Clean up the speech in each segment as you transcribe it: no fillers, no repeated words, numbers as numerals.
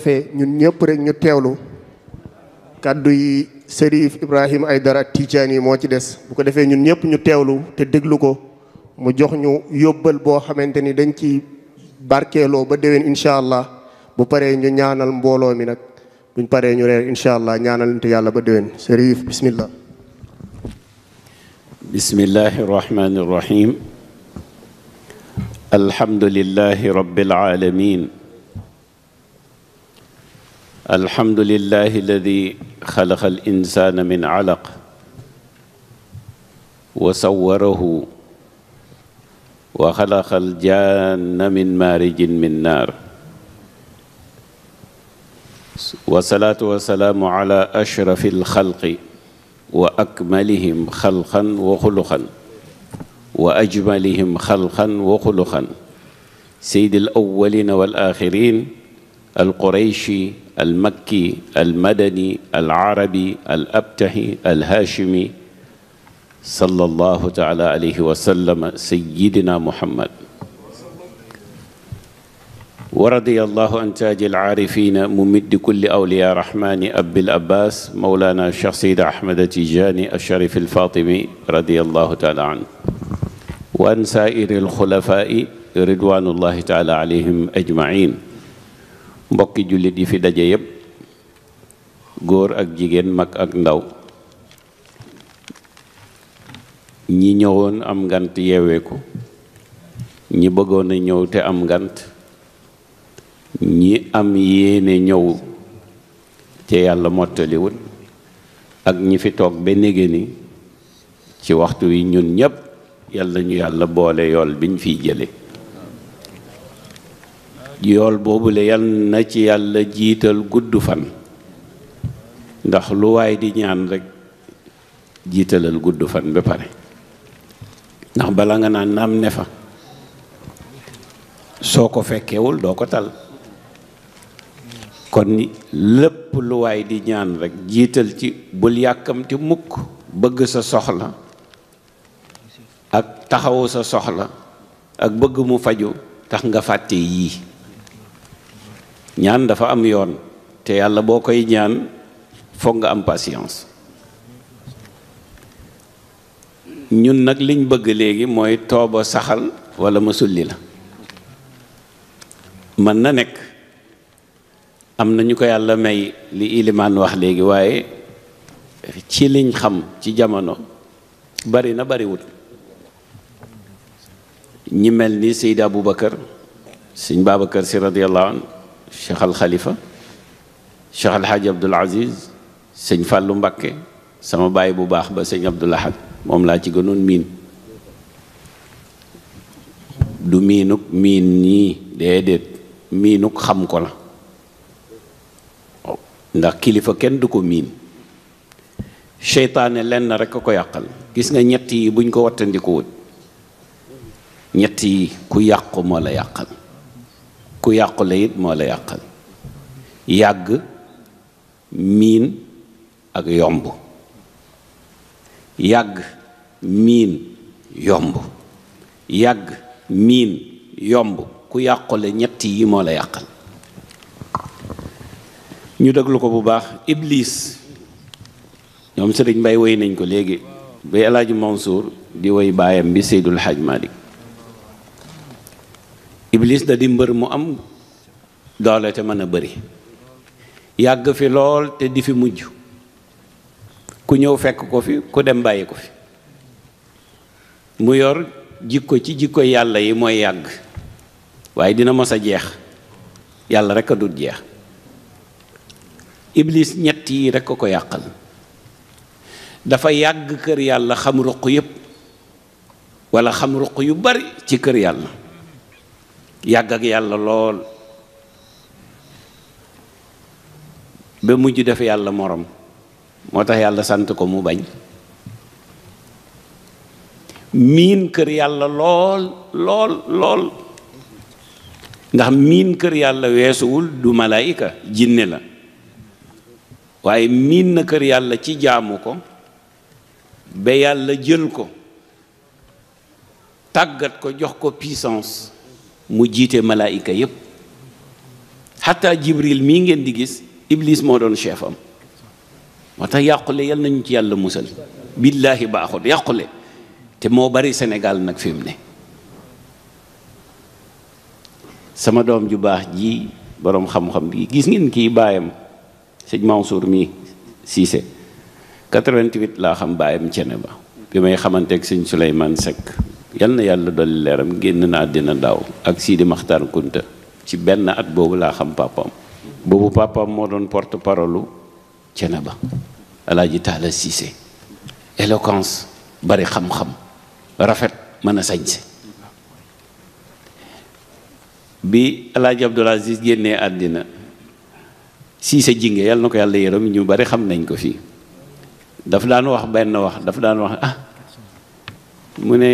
defee ñun ñëpp rek ñu teewlu kàddu yi Serif Ibrahima Aïdara Tidiane moo ci des bu ko defee ñun ñëpp ñu teewlu te déglu ko mu jox ñu yóbbal boo xamante ni dañ ci barkeeloo ba déwén incha allah bu paree ñu ñaanal mbooloo mi nag buñ paree ñu reer incha allah ñaanalante yàlla ba déwén Serif bismillah. bismillahi rahmani rahim. alhamdulillahi rabbil alamin. الحمد لله الذي خلق الإنسان من علق وصوره وخلق الجان من مارج من نار والصلاة والسلام على أشرف الخلق وأكملهم خلقا وخلقا وأجملهم خلقا وخلقا سيد الأولين والآخرين القريشي المكي المدني العربي الأبتهي الهاشمي صلى الله تعالى عليه وسلم سيدنا محمد ورضي الله عن تاج العارفين ممد كل أولياء رحمن أبي الأباس مولانا الشيخ سيد أحمد تيجاني الشريف الفاطمي رضي الله تعالى عنه وعن سائر الخلفاء رضوان الله تعالى عليهم أجمعين. mbokki jullit yi fi daje yépp góor ak jigéen mag ak ndaw ñi ñëwoon am ngant yeeweeku ñi bëggoon a ñëw te am ngant ñi am yéene ñëw te yàlla mottaliwut ak ñi fi toog ba nége ni ci waxtu wi ñun ñépp yàlla ñu yàlla boole yool biñ fiy jële yool boobule yal na ci yàlla jiital gudd fan ndax lu waay di ñaan rekk jiitalal gudd fan ba pare ndax bala nga naan naam ne fa soo ko fekkewul doo ko tal kon lépp lu waay di ñaan rekk jiital ci bul yàkkamti mukk bëgg sa soxla ak taxawu sa soxla ak bëgg mu faju tax nga fàtte yii ñaan dafa am yoon te yàlla boo koy ñaan foog nga am patience ñun nag liñ bëgg léegi mooy tooba saxal walla ma sulli la mën na nekk am na ñu ko yàlla may li ilimaan wax léegi waaye ci liñ xam ci jamono bari na bariwut ñi mel ni Seydi Aboubacar Sëñ Babacar Si radiyallahu anhu Cheikh Al Khalifa Cheikh Al Hadj Abdoul Aziz Sëñ Fàllu Mbakke sama baay bu baax ba Sëñ Abdoul Ahad moom laa ci gënoon miin du miinuk miin ñii déedéet miinuk xam ko la ndax kilifa kenn du ko miin seytaane lenn rekk a ko yàqal gis nga ñett yi buñ ko wattandikuwut ñett yi ku yàqu moo la yàqal ku yàqule it moo la yàqal yàgg miin ak yomb yàgg miin yomb yàgg miin yomb ku yàqule ñett yi moo la yàqal ñu déglu ko bu baax Iblis ñoom Sëriñ Mbay woy nañ ko léegi ba El Hadj Mansour di woy baayam bi Seydul Hadj Malick Iblis da di mbër mu am doole te mën a bëri yàgg fi lool te di fi mujj ku ñëw fekk ko fi ku dem bàyyi ko fi mu yor jikko ci jikko yàlla yi mooy yàgg waaye dina mos a jeex yàlla rekk a dut jeex Iblis ñett yi rekk a ko yàqal dafa yàgg kër yàlla xam ruq yépp walla xam ruq yu bari ci kër yàlla yàgg ak yàlla lool ba mujj def yàlla morom moo tax yàlla sant ko mu bañ miin kër yàlla lool lool lool ndax miin kër yàlla weesuwul du malaayika jinne la waaye miin na kër yàlla ci jaamu ko ba yàlla jël ko tàggat ko jox ko puissance mu jiite malaayika yépp xataa Jibril mii ngeen di gis Iblis moo doon chef am. moo tax yàqule yal nañu ci yàlla musal billaahi baaxul yàqule te moo bari Sénégal nag fi mu ne. sama doom ju baax ji boroom xam-xam bi gis ngeen kii baayam sëñ Mansour mii Cissé 88 laa xam baayam cene ba bi may xamanteeg sëñ Souleymane Seck yal na yàlla dolli leeram génn na àddina daaw ak Sidi Makhtar Kunta ci benn at boobu laa xam papam boobu papam moo doon porte parole cene ba Alaaji Taala Cissé éloquence bari xam-xam rafet mën a sañse bi Alaaji Abdoul Aziz génnee àddina Cissé jinge yàlla na ko yàlla yërëm ñu bari xam nañ ko fii daf daan wax benn wax daf daan wax mu ne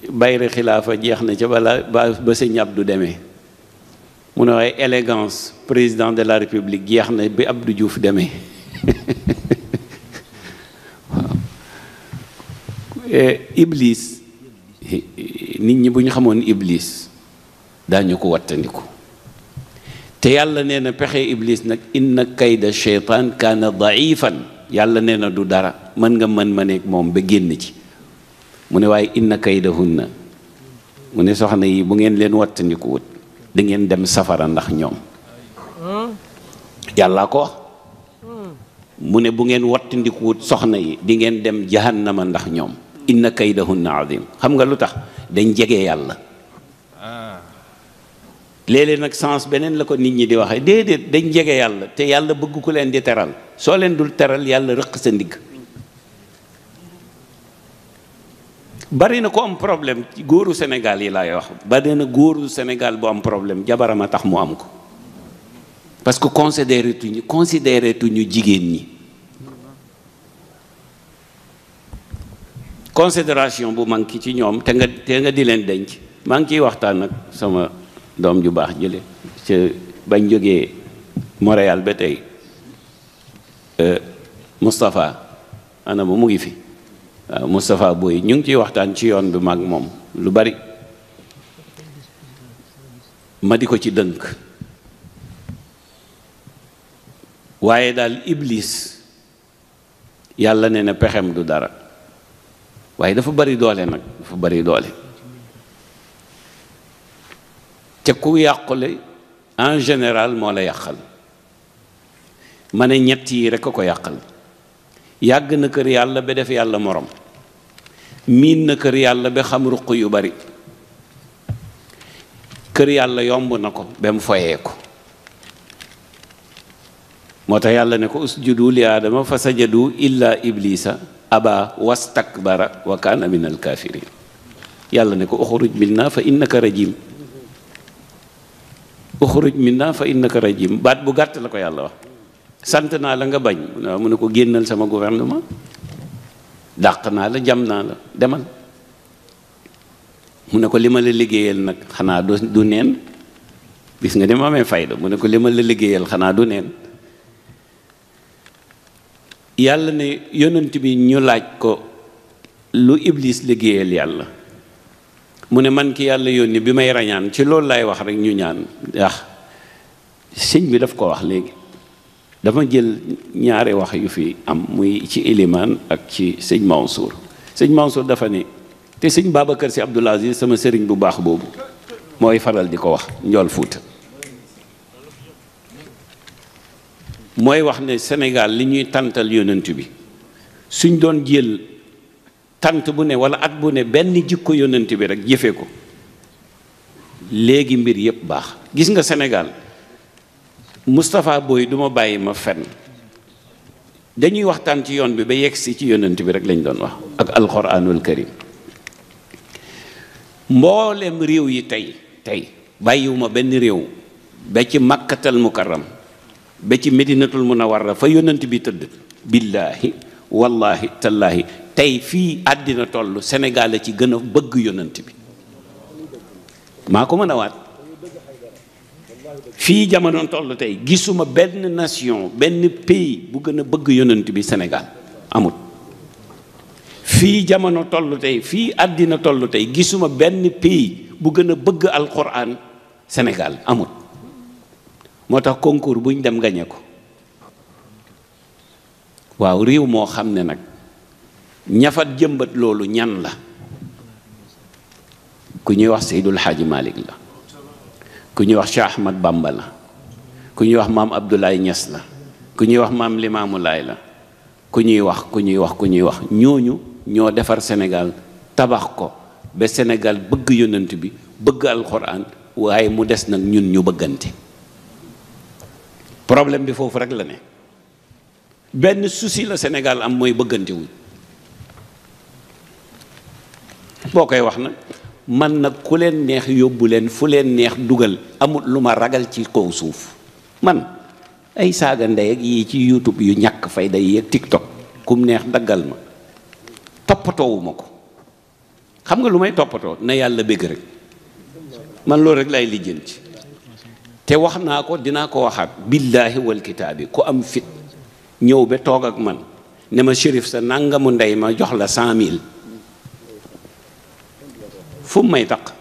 bayri xilaafa jeex na ca ba sëñ Abdou demee mu ne waaye élégance président de la république jeex na bi Abdou Diouf demee waaw Iblis nit ñi bu ñu xamoon Iblis daañu ko wattandiku te yàlla nee na pexe Iblis nag inna kayda sheytaan kaana daifan yàlla nee na du dara mën nga mën-mëneeg moom ba génn ci mu ne waaye inna kaydahunna mu ne soxna yi bu ngeen leen wattandikuwut da ngeen dem safara ndax ñoom yàllaa ko wax mu ne bu ngeen wattandikuwut soxna yi di ngeen dem jahannama ndax ñoom inna kaydahunna azim xam nga lu tax dañ jege yàlla léeg-léeg nag sens beneen la ko nit ñi di waxee déedéet dañ jege yàlla te yàlla bëgg ku leen di teral soo leen dul teral yàlla rëq sa ndigg bari na ko am problème ci góoru Sénégal yi laay wax bari na góoru Sénégal bu am problème jabaram a tax mu am ko parce que considéré tuñu jigéen ñi considération bu manqué ci ñoom te nga di leen denc maa ngi ciy waxtaan ak sama doom ju baax jële ca bañ jógee Montréal ba tey Moustapha ana mu ngi fi waaw Moustapha Boy ñu ngi ciy waxtaan ci yoon bi mag moom lu bari ma di ko ci dënk waaye daal Iblis yàlla nee na pexem du dara waaye dafa bari doole nag dafa bari doole te ku yàqule en général moo la yàqal ma ne ñett yi rekk a ko yàqal yàgg na kër yàlla ba def yàlla morom miin na kër yàlla ba xam ruq yu bari kër yàlla yomb na ko ba mu foyee ko moo tax yàlla ne ko usjudu li aadama fa sajadu illa iblisa aba wastakbara wa kaana min alkafirin yàlla ne ko uxruj minna fa innaka rajim uxruj minna fa innaka rajim baat bu gàtt la ko yàlla wax sant naa la nga bañ mu ne ko génnal sama gouvernement dàq naa la jam naa la demal mu ne ko li ma la liggéeyal nag xanaa du neen gis nga ni ma amee fayda mu ne ko li ma la liggéeyal xanaa du neen yàlla ne yonent bi ñu laaj ko lu Iblis liggéeyal yàlla mu ne man ki yàlla yónni bi may rañaan ci loolu laay wax rek ñu ñaan ndax sëñ bi daf ko wax léegi dama jël ñaari wax yu fi am muy ci Ilimaan ak ci sëñ Mansour sëñ Mansour dafa ne te sëñ Babacar Sy Abdoul Aziz sama sëriñ bu baax boobu mooy faral di ko wax njool Fuuta mooy wax ne Sénégal li ñuy tantal yonent bi suñ doon jël tant bu ne wala at bu ne benn jikko yonent bi rek jëfe ko léegi mbir yépp baax gis nga Sénégal Moustapha Boy du ma bàyyi ma fenn dañuy waxtaan ci yoon bi ba yegsi ci yonent bi rek lañ doon wax ak alquranul karim mboolem réew yi tey bàyyiwuma benn réew ba ci makkatal mukarram ba ci medinatul munawwarra fa yonent bi tëdd billaahi wallahi tallaahi tey fii àddina toll Sénégal la ci gën a bëgg yonent bi maa ko mën a waat fii jamono toll tey gisuma benn nation benn pays bu gën a bëgg yonent bi Sénégal amut fii jamono toll tey fii àddina toll tey gisuma benn pays bu gën a bëgg alquran Sénégal amut moo tax concours buñ dem gañe ko. waaw réew moo xam ne nag ñafat jëmbat loolu ñan la? ku ñuy wax Seydul Xaaji Malik la, ku ñuy wax Cheikh Ahmad Bamba la, ku ñuy wax maam Abdoulaye Niass la, ku ñuy wax maam Limaamu Laay la, ku ñuy wax ñooñu ñoo defar Sénégal tabax ko ba Sénégal bëgg yonent bi bëgg alxuraan, waaye mu des nag ñun ñu bëggante. problème bi foofu rek la ne. benn souci la Sénégal am mooy bëggante wuñ. boo koy wax nag man nag ku leen neex yóbbu leen fu leen neex dugal, amul lu ma ragal ci kaw suuf. man ay saaga ndey ak yii ci YouTube yu ñàkk fayda yi ak TikTok kum neex daggal ma, toppatoowuma ko. xam nga lu may toppatoo? na yàlla bëgg rek. man loolu rek lay lijjanti. te wax naa ko, dinaa ko waxaat, billaahi wal kitaabi, ku am fit ñëw ba toog ak man ne ma Chérif sa nangamu ndey ma jox la 100 000 fu may taq.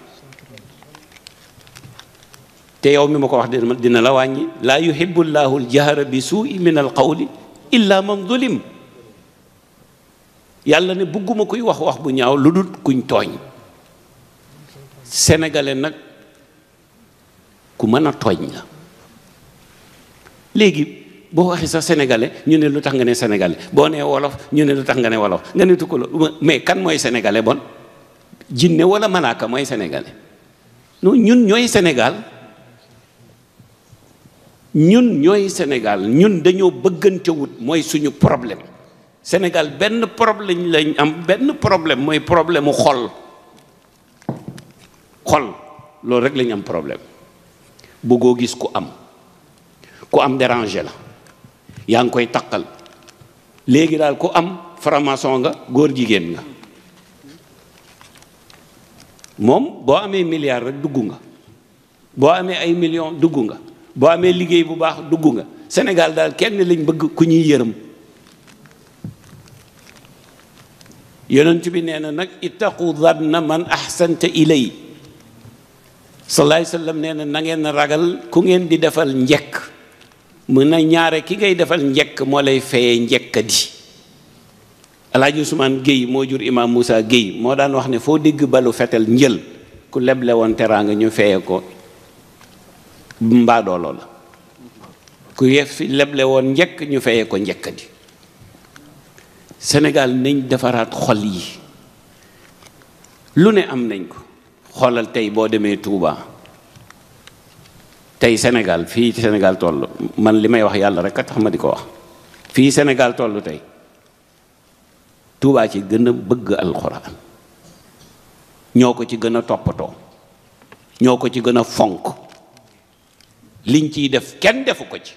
te yow mi ma ko wax dina la wàññi. laa yuhibbu llaahu al-jahra bi suu'i min al-qawli illa man zulim. yàlla ne bugguma kuy wax bu ñaaw lu dul kuñ tooñ. sénégalais nag ku mën a tooñ la. léegi boo waxee sax sénégalais ñu ne lu tax nga ne sénégalais, boo nee wolof ñu ne lu tax nga ne wolof, nga ne tukulóor. mais kan mooy sénégalais bon? jinne wala malaaka mooy sénégalais? non, ñun ñooy Sénégal. ñun ñooy Sénégal. ñun dañoo bëggantewut, mooy suñu problème. Sénégal benn problème lañ am, benn problème mooy problème mu xol. Loolu rek lañ am problème. bëggoo gis ku am dérangé la, yaa ngi koy taqal. léegi daal ku am franc-maçon nga, góor jigéen nga. moom boo amee milliard rek dugg nga, boo amee ay millions dugg nga, boo amee liggéey bu baax dugg nga. Sénégal daal kenn lañ bëgg, ku ñuy yërëm. yonent bi nee na nag ittaqu dhanna man ahsanta ilay. sallallahu alayhi wa sallam nee na ngeen ragal ku ngeen di defal njekk. mën na ñaare ki ngay defal njekk moo lay fayee njekkadi. Alaaji Ousmane Guèye moo jur Imam Moussa Guèye moo daan wax ne foo dégg balu fetel njël, ku leble woon teraanga ñu feye ko mbaadoolo la. ku fi leble woon njekk ñu feye ko njekkadi. Sénégal nañ defaraat xol yi. lu ne am nañ ko. xoolal tey boo demee Touba, tey Sénégal fii ci Sénégal toll, man li may wax yàlla rek a tax ma di ko wax. fii Sénégal toll tey Touba ci gën a bëgg alxuraan, ñoo ko ci gën a toppatoo, ñoo ko ci gën a fonk. liñ ciy def kenn defu ko ci.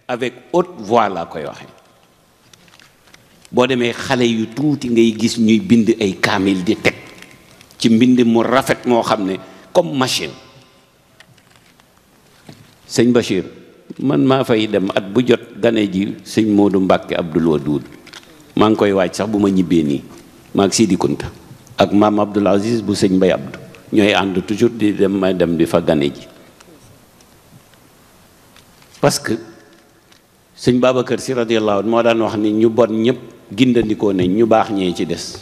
avec haute voix laa koy waxee. boo demee xale yu tuuti ngay gis ñuy bind ay kaamil di teg ci mbind mu rafet moo xam ne comme machine. sëñ Bachir man maa fay dem at bu jot gane ji sëñ Modou Mbacke Abdoul Wadoud. maa ngi koy waaj sax bu ma ñibbee nii maag Sidi Kunta ak maam Abdoul Aziz bu sëñ Mbay Abdou ñooy ànd toujours di dem may dem di fa gane ji. parce que sëñ Babacar Si radiyallahu anhu moo daan wax ni ñu bon ñëpp gindandikoo nañ, ñu baax ñee ci des.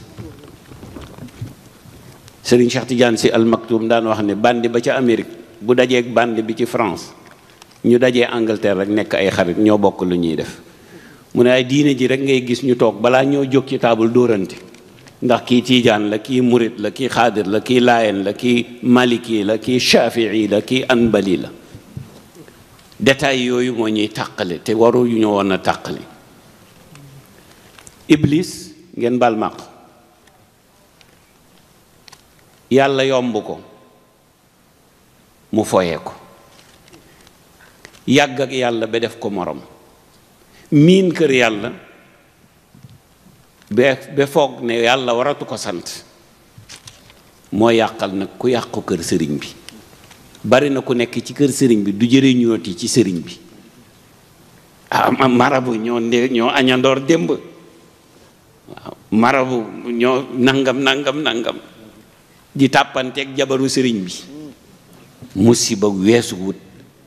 Serigne Cheikh Tidiane Si Al Maktoum daan wax ne bandi ba ca Amérique bu dajeeg bandi bi ci France, ñu dajee Angleterre rek nekk ay xarit, ñoo bokk lu ñuy def. mu ne ay diine ji rek ngay gis ñu toog balaa ñoo jóg ci taabul dóorante, ndax kii tiijaan la, kii murit la, kii xaadir la, kii laayeen la, kii maliki la, kii shafii la, kii anbali la. détail yooyu moo ñuy tàqale te waru yu ñu woon a tàqale. Iblis ngeen bal maq, yàlla yomb ko mu foye ko, yàgg ak yàlla ba def ko morom, miin kër yàlla ba foog ne yàlla waratu ko sant. moo yàqal nag ku yàqu kër sëriñ bi. bari na ku nekk ci kër sëriñ bi du jëriñooti ci sëriñ bi. marabu ñoo añandoor démb. waaw marabu ñoo nangam di tàppanteeg jabaru sëriñ bi. musiba weesu wut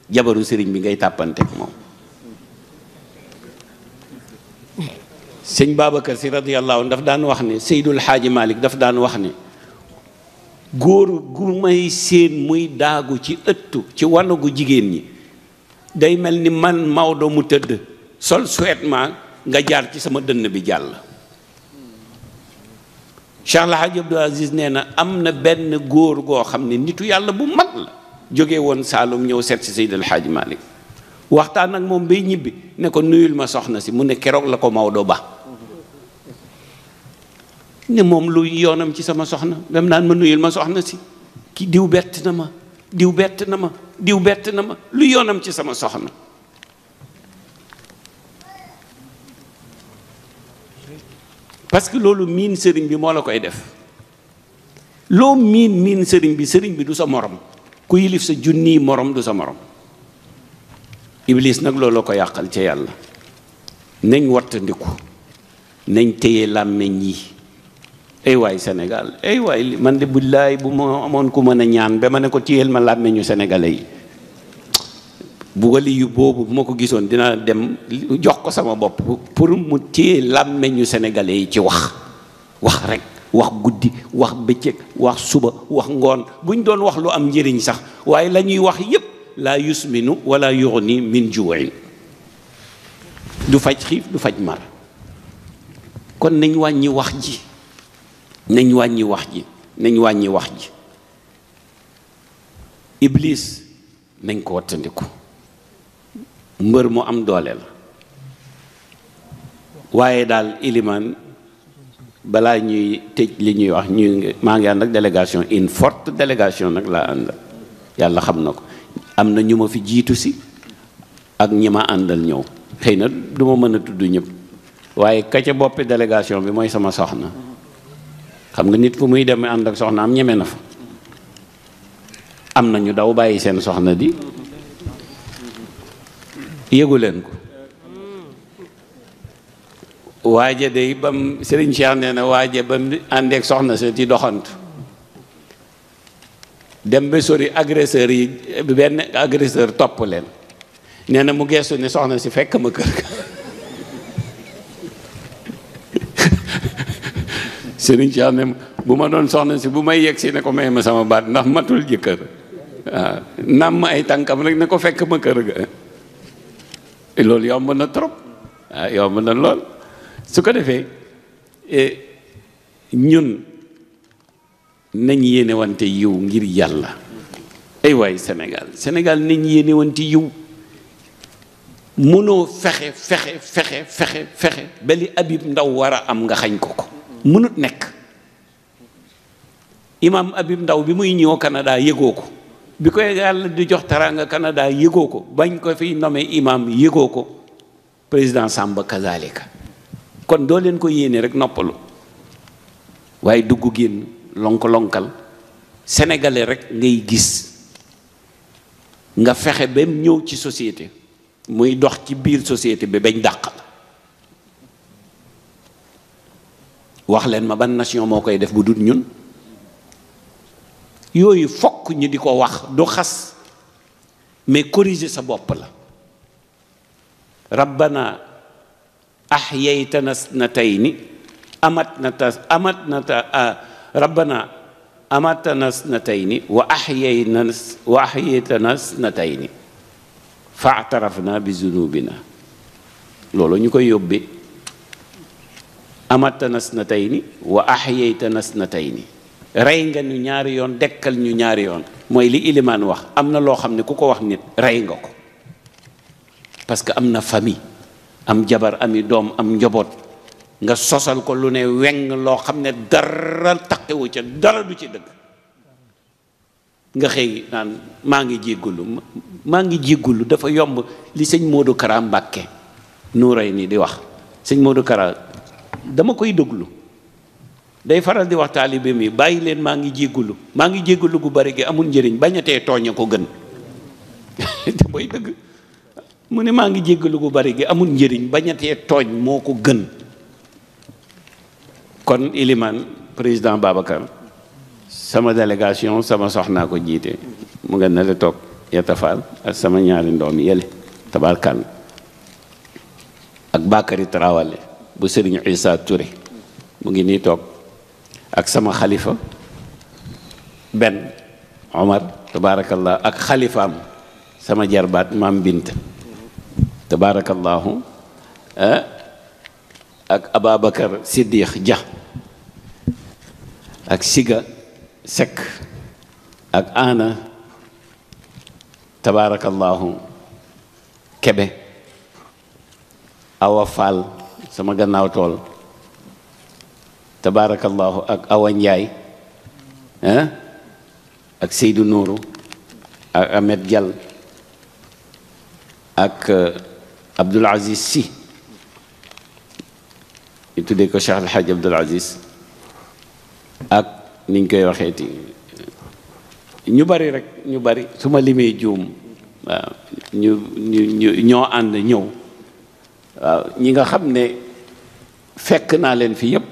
jabaru sëriñ bi ngay tàppanteeg moom. sëñ Babacar Si radiyallahu anhu daf daan wax ne Seydul Xaaji Malik daf daan wax ne góor gu may séen muy daagu ci ëttu ci wanagu jigéen ñi day mel ni man Maodo mu tëdd sol suwetma nga jaar ci sama dënn bi jàll. Cheikh El Hadj Abdou Aziz nee na am na benn góor goo xam ne nitu yàlla bu mag la jóge woon Saalum ñëw seet si Seydil Hadji Malick waxtaan ak moom bay ñibbi ne ko nuyul ma soxna si mu ne keroog la ko Maodo ba ne moom lu yoonam ci sama soxna dem naan ma nuyul ma soxna si ki diw bett na ma diw bett na ma diw bett na ma lu yoonam ci sama soxna. parce que loolu miin sëriñ bi moo la koy def loo miin sëriñ bi du sa morom ku yilif sa junniy morom du sa morom. Iblis nag loolu ko yàqal ca yàlla. nañ wattandiku nañ téye làmmeñ yi. ay waay Sénégal ay waay man de billaay bu ma amoon ku mën a ñaan ba ma ne ko téyeel ma làmmeñu sénégalais yi bu wali yu boobu bu ma ko gisoon dina dem jox ko sama bopp pour mu téye làmmeñu sénégalais yi ci wax rek wax guddi wax bëccëg wax suba wax ngoon buñ doon wax lu am njëriñ sax waaye la ñuy wax yépp laa yusminu wala yughni min ju'in du faj xiif du faj mar. kon nañ wàññi wax ji nañ wàññi wax ji Iblis nañ ko wattandiku mbër mu am doole la waaye daal ilimaan balaa ñuy tëj li ñuy wax maa ngi ànd ak délégation une forte délégation nag laa àndal yàlla xam na ko am na ñu ma fi jiitu si ak ñi ma àndal ñëw xëy na du ma mën a tudd ñëpp waaye ka ca boppi délégation bi mooy sama soxna xam nga nit fu muy dem ànd ak soxna am ñeme na fa am na ñu daw bàyyi seen soxna di yëgu leen ko waaje day bam Serigne Cheikh nee na waaje bam àndeek soxna sa ci doxantu dem ba sori agresseur yi benn agresseur topp leen nee na mu geestu ne soxna si fekk ma kër ga Serigne Cheikh ne bu ma doon soxna si bu may yegg si ne ko may ma sama baat ndax matul jëkkër waaw naam ma ay tànkam rek ne ko fekk ma kër ga loolu yomb na trop waaw yomb na lool su ko defee ñun nañ yéene wante yiw ngir yàlla ay waay Sénégal nañ yéene wante yiw mënoo fexe ba li Habib Ndaw war a am nga xañ ko mënut nekk. imam Habib Ndaw bi muy ñëw Canada yëgoo ko bi koy yàlla di jox teraanga Canada yëgoo ko bañ ko fiy nommé imam yëgoo ko président Samba kazalika kon doo leen ko yéene rek noppalu waaye dugg génn lonk-lonkal sénégalais rek ngay gis nga fexe ba ñëw ci société muy dox ci biir société bi bañ dàq wax leen ma ban nation moo koy def bu dul ñun yooyu fokk ñu di ko wax du xas mais corriger sa bopp la. rabbana ahyaytana snatayni rabbana amatana snatayni wa ahyaytana snatayni fa'tarafna bi zunubina loolu ñu koy yóbbee amatana snatayni wa ahyaytana snatayni rey nga ñu ñaari yoon dekkal ñu ñaari yoon mooy li ilimaan wax am na loo xam ne ku ko wax nit rey nga ko parce que am na famille am jabar ami doom am njaboot nga sosal ko lu ne weng loo xam ne dara taqewu ca dara du ci dëgg nga xëy naan maa ngi jéggulu dafa yomb li sëñ Modou Kara Mbàkke nuuray ni di wax sëñ Modou Kara dama koy déglu day faral di wax taalibe mi bàyyi leen maa ngi jéggulu gu bari gi amul njëriñ bañatee tooñ ko gën te mooy dëgg mu ne maa ngi jéggalu gu bari gi amul njëriñ bañatee tooñ moo ko gën. kon ilimaan président Babacar sama délégation sama soxnaa ko jiite mu nga ne la toog Yatafaal ak sama ñaari ndoom yële tabarkàlla ak Bakary Tarawale bu Serigne Issa Touré mu ngi nii toog ak sama xalifa Ben Omar tabarakallah ak xalifaam sama jarbaat maam Bint tabarakallahu ak Ababacar Siddiq Dia ak Siga Seck ak Ana tabarakallahu Kebe Awa Fall sama gannaaw tool tabarakallahu ak Awa Njaay ak Seydou Nourou ak Ahmed Diall ak Abdoul Aziz Sy ñu tuddee ko Cheikh El Hadj Abdoul Aziz ak niñ koy waxeeti ñu bari rek ñu bari su ma limee juum waaw ñoo ànd ñëw waaw ñi nga xam ne fekk naa leen fi yépp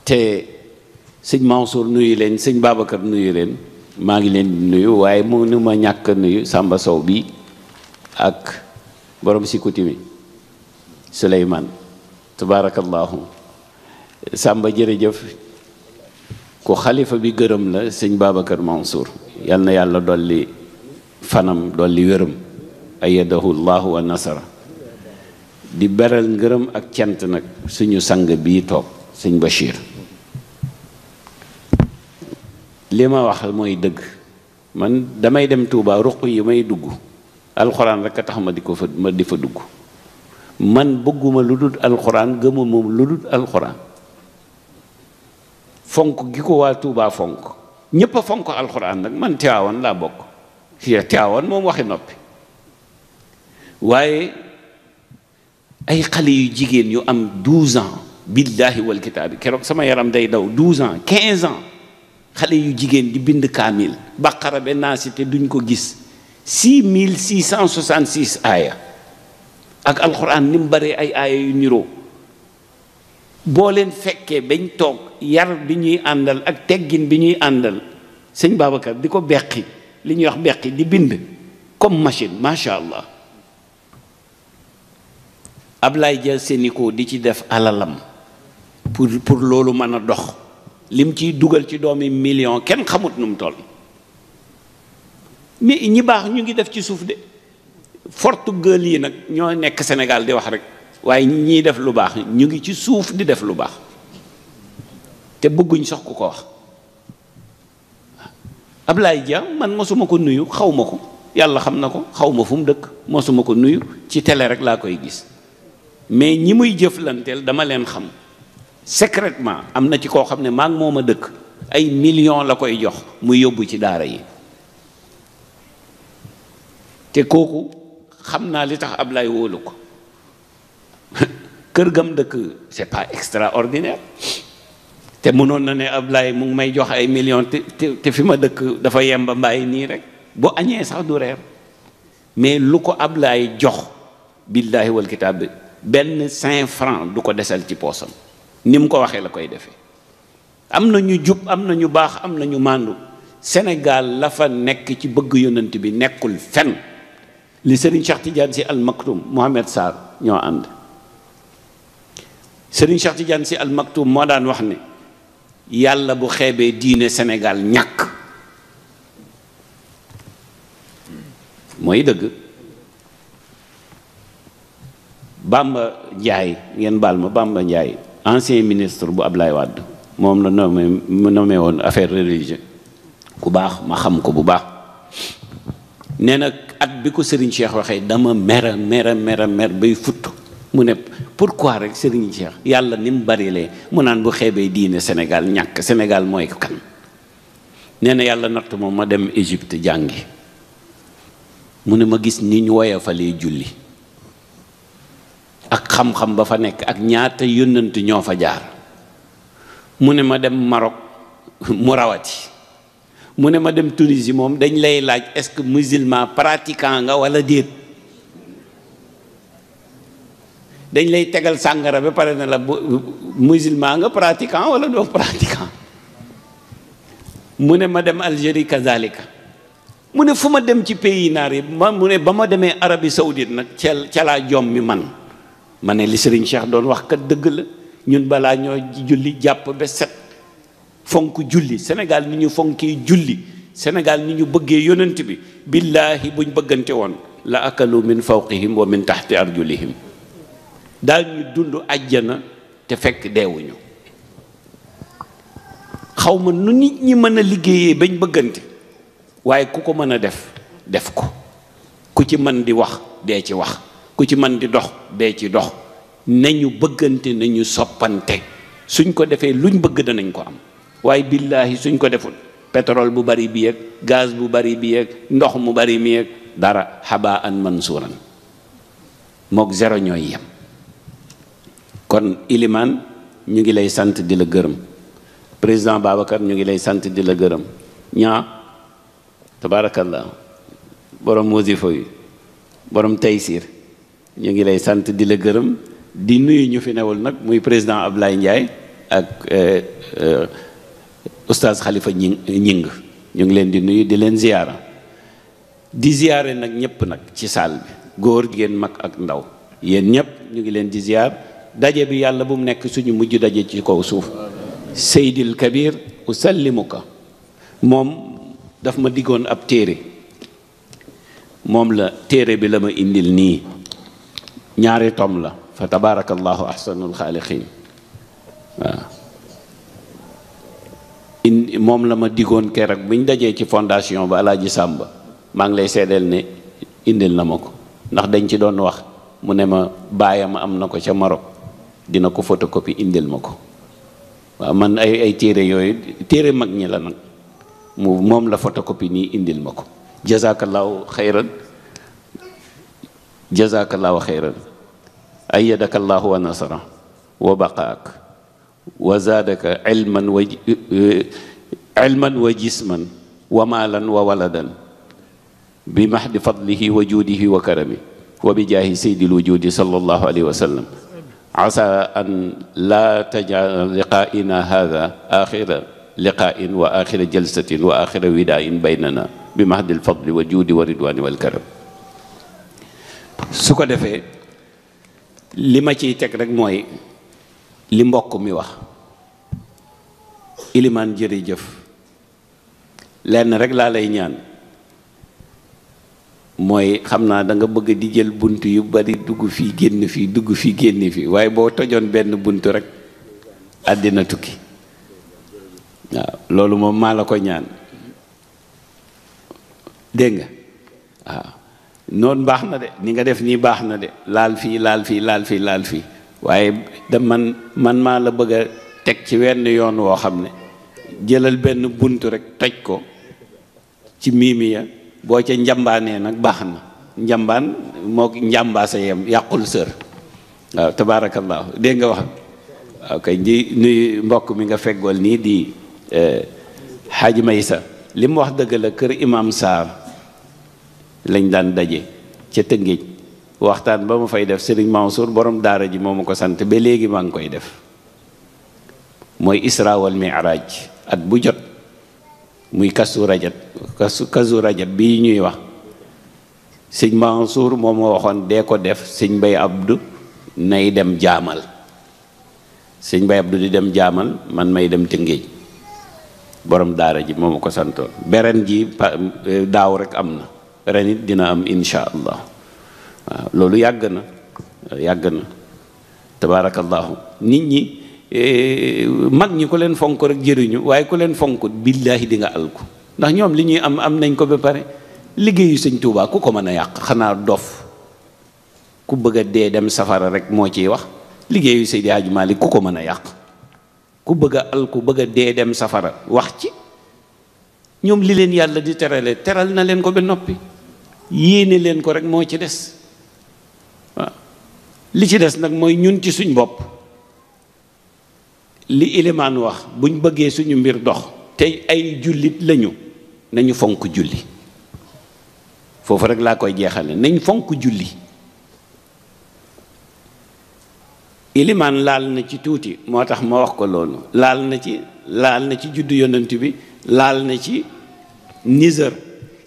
te sëñ Mansour nuyu leen sëñ Babacar nuyu leen maa ngi leen di nuyu waaye mu nu ma ñàkk nuyu Samba Sow bi ak borom si kuti mi Souleymane tabarakallahu Samba jërëjëf ku xalifa bi gërëm la sëñ Babacar Mansour yal na yàlla dolli fanam dolli wéram ayadahu llahu wa nasara di beral ngërëm ak cant nag suñu sang bii toog sëñ Bachir li ma wax mooy dëgg man damay dem Touba ruq yi may dugg alxuraan rek a tax ma di fa dugg man bëgguma lu dul alxuraan gëmuma moom lu dul alxuraan fonk gi ko waa Touba fonk ñépp a fonk alxuraan nag man Tiwaawan laa bokk Tiwaawan moom waxi noppi waaye ay xale yu jigéen yu am 12 ans billahi wal kitaabi keroog sama yaram day daw 12 ans 15 ans xale yu jigéen di bind kaamil baqara be naasi te duñ ko gis 6666 aaya ak alxuraan ni mu bare ay aaya yu niroo boo leen fekkee bañ toog yar bi ñuy àndal ak teggin bi ñuy àndal sëñ Babacar di ko beqi li ñuy wax beqi di bind comme machine macha allah Ablaye Dia Sénico di ci def alalam pour loolu mën a dox lim ciy dugal ci doomi million kenn xamut nu mu toll mais ñi baax ñu ngi def ci suuf de Portugal yi nag ñoo nekk Sénégal di wax rek waaye ñiy def lu baax ñu ngi ci suuf di def lu baax te bëgguñ sax ku ko wax Ablaye Dia man mosuma ko nuyu xaw ma ko yàlla xam na ko xaw ma fu mu dëkk mosuma ko nuyu ci télé rek laa koy gis mais ñi muy jëflanteel dama leen xam secrètement am na ci koo xam ne maa ngi moom a dëkk ay millions la koy jox muy yóbbu ci daara yi te kooku xam naa li tax Ablaye wóolu ko kër gam dëkk c'est pas extraordinaire te mënoon na ne Ablaye mu ngi may jox ay millions te fi ma dëkk dafa yemba mbaay nii rek bu añee sax du reer mais lu ko Ablaye jox billahi wal kitaab bi benn 5 francs du ko desal ci poosam ni mu ko waxee la koy defee am na ñu jub am na ñu baax am na ñu màndu Sénégal la fa nekk ci bëgg yonent bi nekkul fen li Serigne Cheikh Tidiane Sy Al Maktoum Mohamed Sarr ñoo ànd Serigne Cheikh Tidiane Sy Al Maktoum moo daan wax ne yàlla bu xeebee diine Sénégal ñàkk mooy dëgg Bamba Ndiaye ngeen baal ma Bamba Ndiaye ancien ministre bu Ablaye Wade moom la nommé woon affaire religieuse ku baax ma xam ko bu baax nee na at bi ko Serigne Cheikh waxee dama mer bay futt mu ne pourquoi rek Serigne Cheikh yàlla ni mu bari lee mu naan bu xeebee diine Sénégal ñàkk Sénégal mooy kan nee na yàlla natt moom ma dem Égypte jàngi mu ne ma gis ni ñu woyofalee julli ak xam-xam ba fa nekk ak ñaata yónnant ñoo fa jaar mu ne ma dem Maroc mu rawati mu ne ma dem Tunisie moom dañ lay laaj est-ce que musulman pratiquant nga wala déet dañ lay tegal sàngara ba pare na la musulman nga pratiquant wala doo pratiquant mu ne ma dem Algérie kazalika mu ne fu ma dem ci pays naar yi mu ne ba ma demee Arabie Saoudite nag ca laa jom mi man ma ne li Serigne Cheikh doon wax kat dëgg la ñun balaa ñoo julli jàpp ba set fonk julli Sénégal ni ñu fonkee julli Sénégal ni ñu bëggee yonent bi billaahi buñ bëggante woon la akalu min fawqihim wa min taxti arjulihim daal ñu dund àjjana te fekk deewuñu. xaw ma nu nit ñi mën a liggéeyee bañ bëggante waaye ku ko mën a def ko ku ci mën di wax dee ci wax ku ci mën di dox dee ci dox nañu bëggante nañu soppante suñ ko defee luñ bëgg danañ ko am waaye billaahi suñ ko deful pétrole bu bari bi ak gaz bu bari bi ak ndox mu bari mi ak dara habaan mansuuran mook zéro ñooy yem. kon ilimaan ñu ngi lay sant di la gërëm président Babacar ñu ngi lay sant di la gërëm ñaa tabaarakallah borom wasifa yi borom taysir ñu ngi lay sant di la gërëm di nuyu ñu fi newul nag muy président Ablaye Ndiaye ak oustaz Khalifa ñing ñu ngi leen di nuyu di leen ziyaara di ziyaare nag ñëpp nag ci saal bi góor jigéen mag ak ndaw yéen ñëpp ñu ngi leen di ziyaar daje bi yàlla bu mu nekk suñu mujj daje ci kaw suuf Seydil Kabir usallimuka moom daf ma diggoon ab téere moom la téere bi la ma indil nii ñaari tom la fa tabarakallahu ahsanul xaaliqin waaw moom la ma diggoon keroog bi ñu dajee ci fondation ba Alaaji Sàmba maa ngi lay seedeel ne indil na ma ko ndax dañ ci doon wax mu ne ma baayam am na ko ca Maroc dina ko photocopie indil ma ko waaw man ay téere yooyu téere mag ñi la nag moom la photocopie nii indil ma ko jazakallahu xayran jazakallahu xayran ayyadaka allahu wa nasara wa baqaak wa zaadaka ilman wa jisman wa maalan wa waladan bi mahdi fadlihi wa juudihi wa karami wa bi jaahi sayyidil wujudi sallallahu alayhi wa sallam asa an laa tajal liqaa'ina hada axira liqaa'in wa axira jalsatin wa axira widaa'in baynana bi mahdil fadli wa juudi wa ridwaani wal karam. su ko defee li ma ciy teg rek mooy li mbokk mi wax ilimaan jërëjëf lenn rek laa lay ñaan mooy xam naa da nga bëgg di jël bunt yu bari dugg fii génn fii dugg fii génn fii waaye boo tojoon benn bunt rek àddina tukki waaw loolu moom maa la ko ñaan dégg nga waaw noonu baax na de ni nga def nii baax na de laal fii laal fii laal fii laal fii waaye da man maa la bëgg a teg ci wenn yoon woo xam ne jëlal benn bunt rek toj ko ci miimiya boo ca njambaanee nag baax na njambaan moo njàmbaasa yem yàqul sër waaw tabaarakallaahu dégg nga wax waaw kay di nuyu mbokk mi nga feggool nii di Xaaji Maysa li mu wax dëgg la kër Imam Sarr lañ daan daje ca Tëngéej waxtaan ba ma fay def Serigne Mansour borom daara ji moo ma ko sant ba léegi maa ngi koy def mooy Isra wal Mi'raj at bu jot muy kasu rajab bii ñuy wax sëñ Mansour moom moo waxoon dee ko def sëñ Bay Abdou nay dem jaamal sëñ Bay Abdou di dem jaamal man may dem Tëngéej borom daara ji moo ma ko santoon beren ji daaw rek am na ren it dina am insha allah waaw loolu yàgg na tabaarakallahu nit ñi mag ñi ku leen fonk rek jëriñu waaye ku leen fonk billaahi di nga alku ndax ñoom li ñuy am nañ ko ba pare liggéeyu sëñ Tuubaa ku ko mën a yàq xanaa dof ku bëgg a dee dem safara rek moo ciy wax liggéeyu Seydi Hadji Malick ku ko mën a yàq ku bëgg a alku bëgg a dee dem safara wax ci ñoom li leen yàlla di terale teral na leen ko ba noppi yéene leen ko rek moo ci des waaw li ci des nag mooy ñun ci suñ bopp li ilimaan wax buñ bëggee suñu mbir dox te ay jullit lañu nañu fonk julli foofu rek laa koy jeexale nañ fonk julli ilimaan laal na ci tuuti moo tax ma wax ko loolu laal na ci juddu yonent bi laal na ci Niger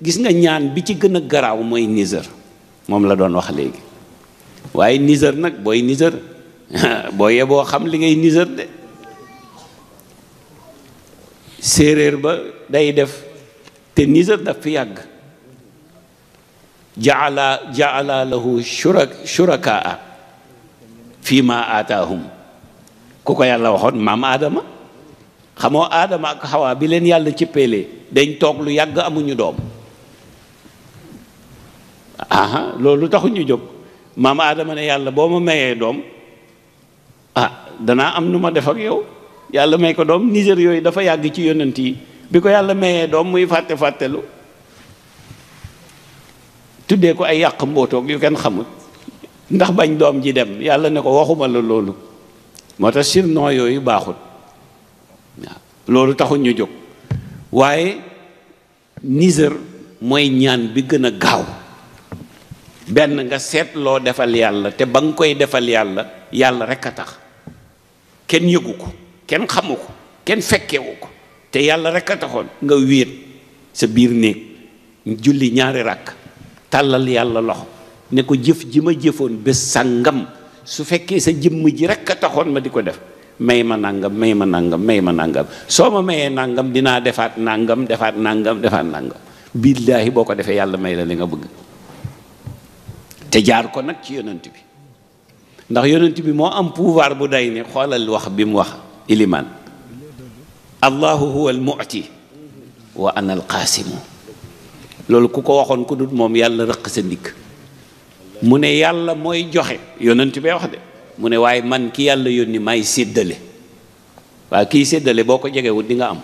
gis nga ñaan bi ci gën a garaaw mooy nisër moom la doon wax léegi waaye nisër nag booy nisër boo yeboo xam li ngay nisër de séeréer ba day def te nisër daf fi yàgg jaala lahu shurakaa fii ma aataahum ku ko yàlla waxoon maam aadama xamoo aadama ak xawaa bi leen yàlla cëppeelee dañ toog lu yàgg amuñu doom aha loolu taxu ñu jóg maam aadama ne yàlla boo ma mayee doom danaa am nu ma def ak yow yàlla may ko doom niger yooyu dafa yàgg ci yonent yi bi ko yàlla mayee doom muy fàttelu tuddee ko ay yàq mbootoog yu kenn xamul ndax bañ doom ji dem yàlla ne ko waxuma la loolu moo tax surnom yooyu baaxul waaw loolu taxul ñu jóg waaye niser mooy ñaan bi gën a gaaw benn nga seet loo defal yàlla te ba nga koy defal yàlla yàlla rekk a tax kenn yëgu ko kenn xamu ko kenn fekkewu ko te yàlla rekk a taxoon nga wéet sa biir néeg julli ñaari ràkk tàllal yàlla loxo ne ko jëf ji ma jëfoon bés sàngam su fekkee sa jëmm ji rekk a taxoon ma di ko def may ma nangam may ma nangam may ma nangam soo ma mayee nangam dinaa defaat nangam defaat nangam defaat nangam billaahi boo ko defee yàlla may la li nga bëgg te jaar ko nag ci yonent bi ndax yonent bi moo am pouvoir bu day ne xoolal wax bi mu wax ilimaan allahu huwa al mu'ti wa ana al qaasimu loolu ku ko waxoon ku dut moom yàlla rëq sa ndigg mu ne yàlla mooy joxe yonent bee wax de mu ne waaye man ki yàlla yónni may séddale waaye kiy séddale boo ko jegewut di nga am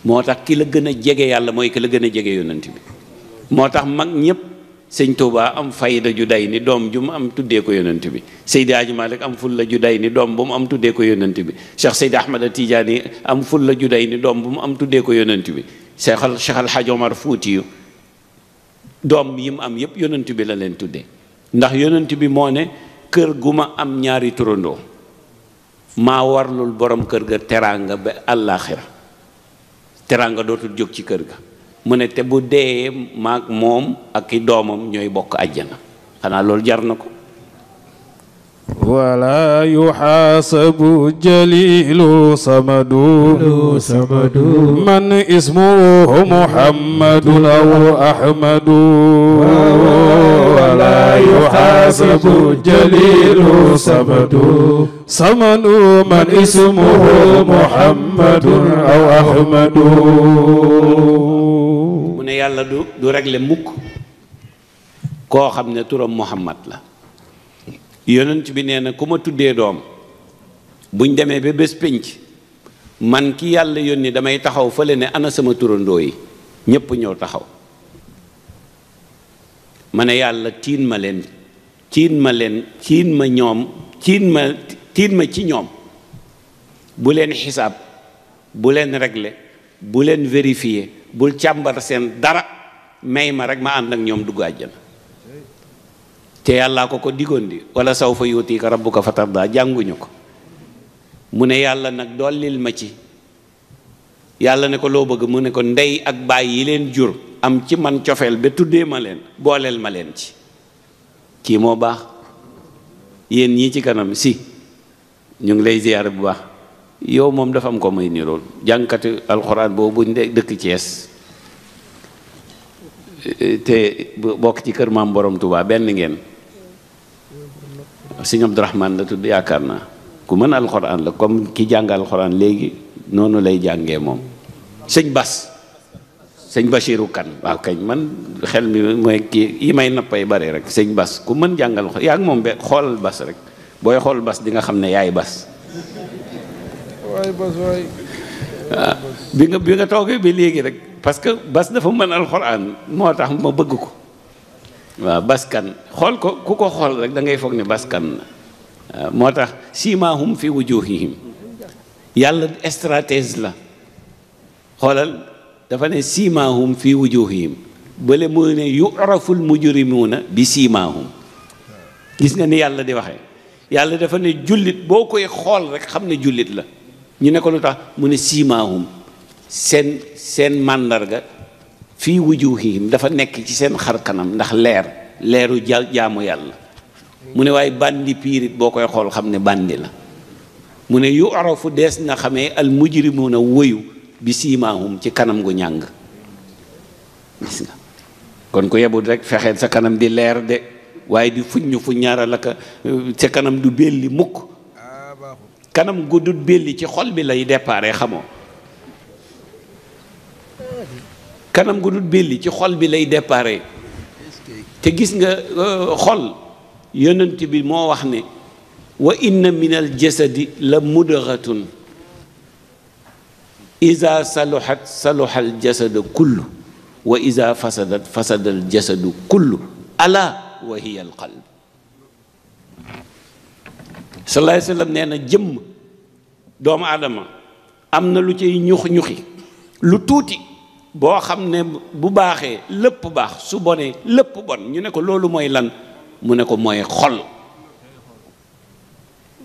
moo tax ki la gën a jege yàlla mooy ki la gën a jege yonent bi moo tax mag ñëpp sëñ Tuubaa am fayda ju day ni doom ju mu am tuddee ko yonent bi Seydi Hadji Malick am fulla ju day ni doom bu mu am tuddee ko yonent bi Cheikh Seydi Ahmad Tidiane am fulla ju day ni doom bu mu am tuddee ko yonent bi Cheikh Al Hadj Omar Fuutiyu doom yi mu am yëpp yonent bi la leen tuddee ndax yonent bi moo ne kër gu ma am ñaari turandoo maa warlul borom kër ga teraanga ba àllaaxira teraanga dootul jóg ci kër ga mu ne te bu dee maag moom ak i doomam ñooy bokk àjjana xanaa loolu jar na ko ولا يحاسب جليل صمد من اسمه محمد أو أحمد ولا يحاسب جليل صمد من اسمه محمد أو أحمد mu ne yàlla du régler mukk koo xam ne turam Muhammad la yonent bi nee na ku ma tuddee doom buñ demee ba bés pénc man ki yàlla yónni damay taxaw fële ne ana sama turandoo yi ñépp ñëw taxaw ma ne yàlla tiin ma ci ñoom bu leen xisaab bu leen régler bu leen vérifier bul càmbar seen dara may ma rek ma ànd ak ñoom dugg àjjana te yàllaa ko digoon di wala sawfa yuutika rabbuka fatarda jànguñu ko mu ne yàlla nag dollil ma ci yàlla ne ko loo bëgg mu ne ko ndey ak baay yi leen jur am ci man cofeel ba tuddee ma leen booleel ma leen ci kii moo baax yéen ñii ci kanam si ñu ngi lay ziyaare bu baax yow moom dafa am ko may nirool jànkati alxuraan boobu dëkk Cees te bokk ci kër maam borom Touba benn ngeen sëñ Abdourahmane la tudd yaakaar naa ku mën alxuraan la comme ki jàng alxuraan léegi noonu lay jàngee moom sëñ Bachiru Kan waaw kañ man xel mi mooy kii yi may nappay bari rek sëñ Bas ku mën jàngal yaa ngi moom be xoolal Bas rek booy xool Bas di nga xam ne yaay Bas waay Bas waay waaw bi nga toogee bi léegi rek parce que Bas dafa mën alxuraan moo tax ma bëgg ko waaw Bas Kan xool ko ku ko xool rek da ngay foog ne Bas Kan la moo tax siimaahum fi wujuhihim yàlla stratège la xoolal dafa ne siimaahum fi wujuhihim bële mu ne yu'raful mujrimuuna bi siimaahum gis nga ni yàlla di waxee yàlla dafa ne jullit boo koy xool rek xam ne jullit la ñu ne ko lu tax mu ne siimaahum seen màndarga fii wujuhihim dafa nekk ci seen xar kanam ndax leeru jaamu yàlla. mu ne waaye bandi piirit boo koy xool xam ne bandi la. mu ne yu arafu dees na xamee al mujrimuuna woyu bi siimaahum ci kanam gu ñàng. gis nga kon ku yebul rek fexeel sa kanam di leer de waaye di fuññu fu ñaaral ak sa kanam du belli mukk. kanam gu dut belli ci xol bi lay déparé xamoo. kanam gu dut belli ci xol bi lay déparé te gis nga xol yonent bi moo wax ne wa inna min al jasadi la mudghatun iza saluhat saluha al jasadu kullu wa iza fasadat fasada al jasadu kullu ala wa hiya al qalb. sallallahu alayhi wa sallam nee na jëmm doomu aadama am na lu cay ñuxi lu tuuti boo xam ne bu baaxee lépp baax su bonee lépp bon. ñu ne ko loolu mooy lan mu ne ko mooy xol.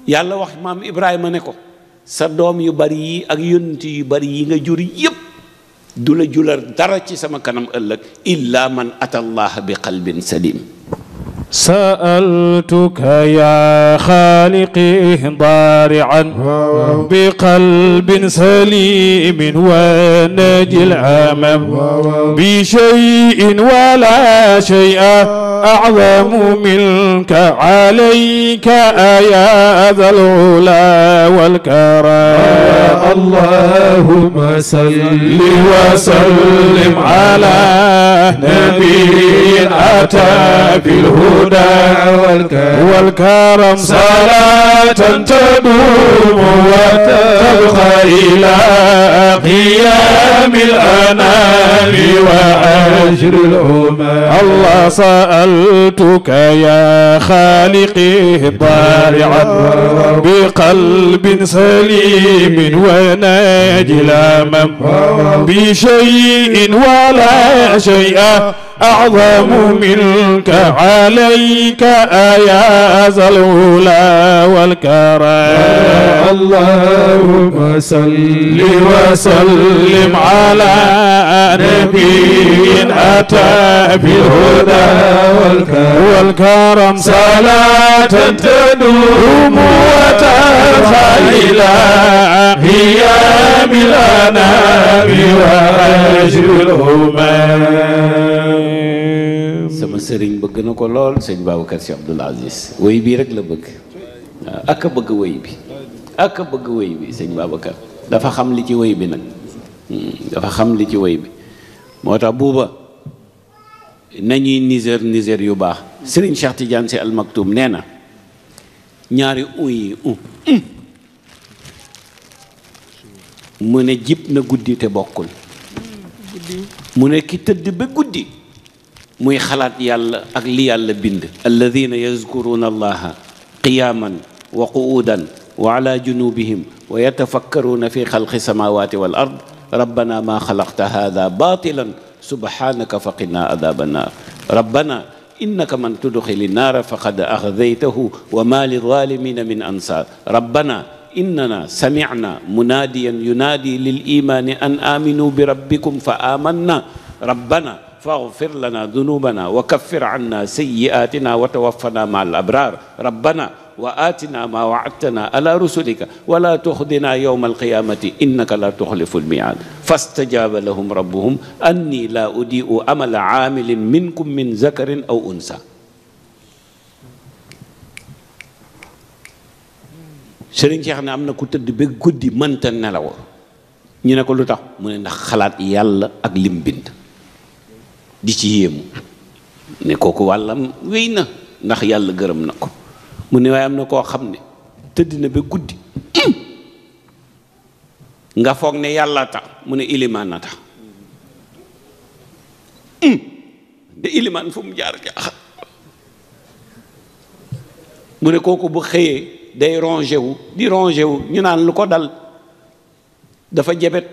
yàlla wax maam Ibrahima ne ko sa doom yu bari yi ak yonent yu bari yi nga jur yépp du la jular dara ci sama kanam ëllëg illa man atallaha bi qalbin salim. سألتك يا خالقي ضارعا بقلب سليم ونجي الأمم بشيء ولا شيء أعظم منك عليك يا ذا العلا والكرم. اللهم صل وسلم على نبي أتى بالهدى والكرم صلاة تدوم وتبقى إلى قيام الأنام وعشر الأمم. الله سألتك يا خالقي ضارعا بقلب سليم وناجي الأمم بشيء ولا شيء أعظم منك عليك يا ذا العلا والكرم. اللهم صل وسلم على نبي أتى بالهدى والكرم صلاة تدوم وترفع إلى قيام الأنام وعشر الأمم. sama sëriñ bëgg na ko lool sëñ Babacar Sy Abdoul Aziz woy bii rek la bëgg. waaw ak a bëgg woy bi ak a bëgg woy bi sëñ Babacar dafa xam li ci woy bi nag dafa xam li ci woy bi moo tax buuba nañuy niser yu baax. sëriñ Cheikh Tidiane Sy Al Maktoum nee na ñaari yi mu ne jib na guddi te bokkul. mu ne ki tëdd ba guddi muy xalaat yàlla ak li yàlla bind. alladina yazkuruna allaha qiyaman wa qu'udan wa ala junubihim wa yatafakkaruna fi xalqi samawati wal ard rabbana ma xalaqta hada batilan subhanaka faqina adaba annar rabbana innaka man tudxili nnaara faqad axdaytahu wa ma lizalimina min ansar rabbana إننا سمعنا مناديا ينادي للإيمان أن آمنوا بربكم فآمنا ربنا فاغفر لنا ذنوبنا وكفر عنا سيئاتنا وتوفنا مع الأبرار ربنا وآتنا ما وعدتنا على رسلك ولا تخزنا يوم القيامة إنك لا تخلف الميعاد فاستجاب لهم ربهم أني لا أضيء عمل عامل منكم من ذكر أو أنثى. sëriñ Cheikh ne am na ku tëdd ba guddi mënta nelaw ñu ne ko lu tax mu ne ndax xalaat yàlla ak lim bind di ci yéemu ne kooku wàllam wéy na ndax yàlla gërëm na ko. mu ne waaye am na koo xam ne tëdd na ba guddi nga foog ne yàlla tax mu ne ilimaan na tax de ilimaan fu mu jaar jaaxal mu ne kooku bu xëyee day rongé wu di rongé wu ñu naan lu ko dal dafa jabet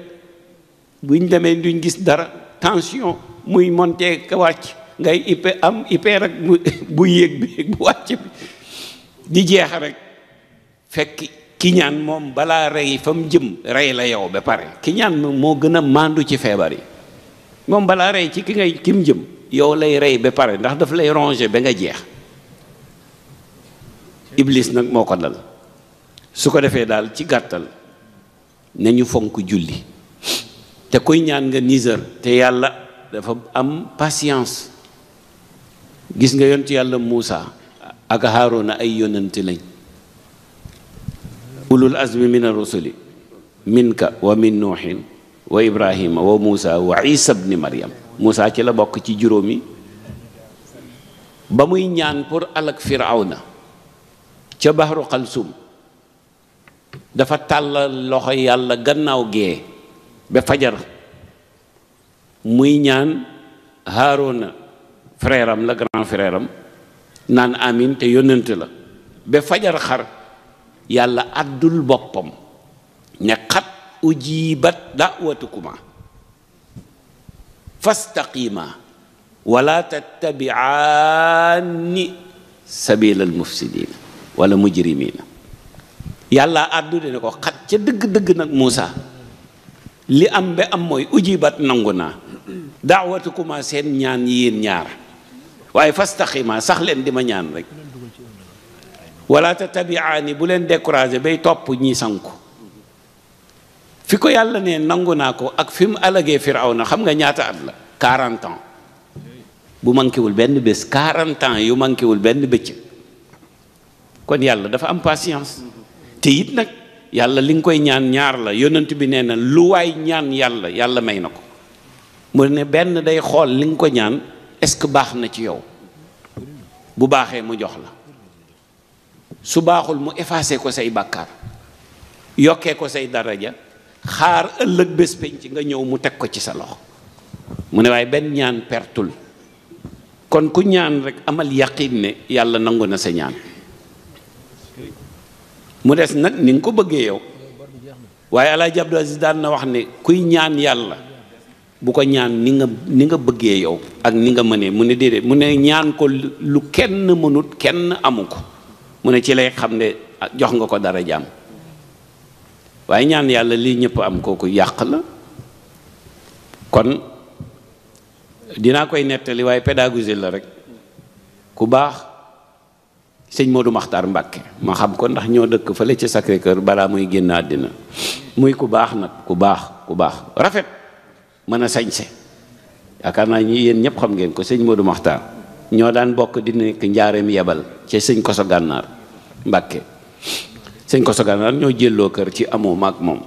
buñ demee duñ gis dara tension muy monté ka wàcc ngay hyper rek bu yéeg bi bu wàcc bi di jeex rek fekk kiñaan moom balaa rey fa mu jëm rey la yow ba pare kiñaan moo gën a màndu ci feebar yi moom balaa rey ci kim jëm yow lay rey ba pare ndax daf lay ronger ba nga jeex. Iblis nag moo ko dal. su ko defee daal ci gàttal nañu fonk julli te kuy ñaan nga nisër te yàlla dafa am patience. gis nga yonent yàlla Muusa ak Haaruna ay yonanti lañ. ulul azmi min ar-rusuli minka wa min nuuhin wa ibrahima wa Muusa wa Isa ibni Maryam. Muusa ci la bokk ci juróomi. ba muy ñaan pour alak Firawna ca Bahru Xalsum dafa tàllal loxo yàlla gannaaw gee ba fajar muy ñaan Haaruna frère am la grand frère am naan amin te yónnent la ba fajar xar yàlla àddul boppam ne xat ujibat da'watukuma fastaqima wala tattabi'anni sabilal mufsidina wala mujrimina. yàlla àddu de ne ko xat ca dëgg-dëgg nag Muusa li am ba am mooy ujibat nangu naa da'watukuma seen ñaan yéen ñaar waaye fastaqima sax leen di ma ñaan rek wala tattabi'ani bu leen découragé bay topp ñi sanku. fi ko yàlla ne nangu naa ko ak fi mu alagee Firawna xam nga ñaata at la 40 ans bu manquéwul benn bés 40 ans yu manquéwul benn bëccëg. kon yàlla dafa am patience te it nag yàlla li nga koy ñaan ñaar la yonent bi nee na lu waay ñaan yàlla yàlla may na ko. mu ne benn day xool li nga ko ñaan est-ce que baax na ci yow bu baaxee mu jox la su baaxul mu effacé ko say bàkkaar yokkee ko say daraja xaar ëllëg bés penc nga ñëw mu teg ko ci sa loxo. mu ne waaye benn ñaan pertul. kon ku ñaan rek amal yaqin ne yàlla nangu na sa ñaan. mu des nag ni nga ko bëggee yow waaye Alaaji Abdou Aziz daan na wax ne kuy ñaan yàlla bu ko ñaan ni nga bëggee yow ak ni nga mënee. mu ne déedéet mu ne ñaan ko lu kenn mënut kenn amu ko. mu ne ci lay xam ne jox nga ko dara jàmm waaye ñaan yàlla lii ñëpp am kooku yàq la. kon dinaa koy nettali waaye pédagogie la rek. ku baax sëñ Modou Makhtar Mbacke ma xam ko ndax ñoo dëkk fële ci Sacré-Cœur balaa muy génn àddina muy ku baax nag ku baax rafet mën a sañse yaakaar naa ñi yéen ñëpp xam ngeen ko sëñ Modou Makhtar ñoo daan bokk di nekk njaareem yebal ci sëñ Koso Gànnaar Mbacke sëñ Koso Gànnaar ñoo jëlloo kër ci amoo maag moom.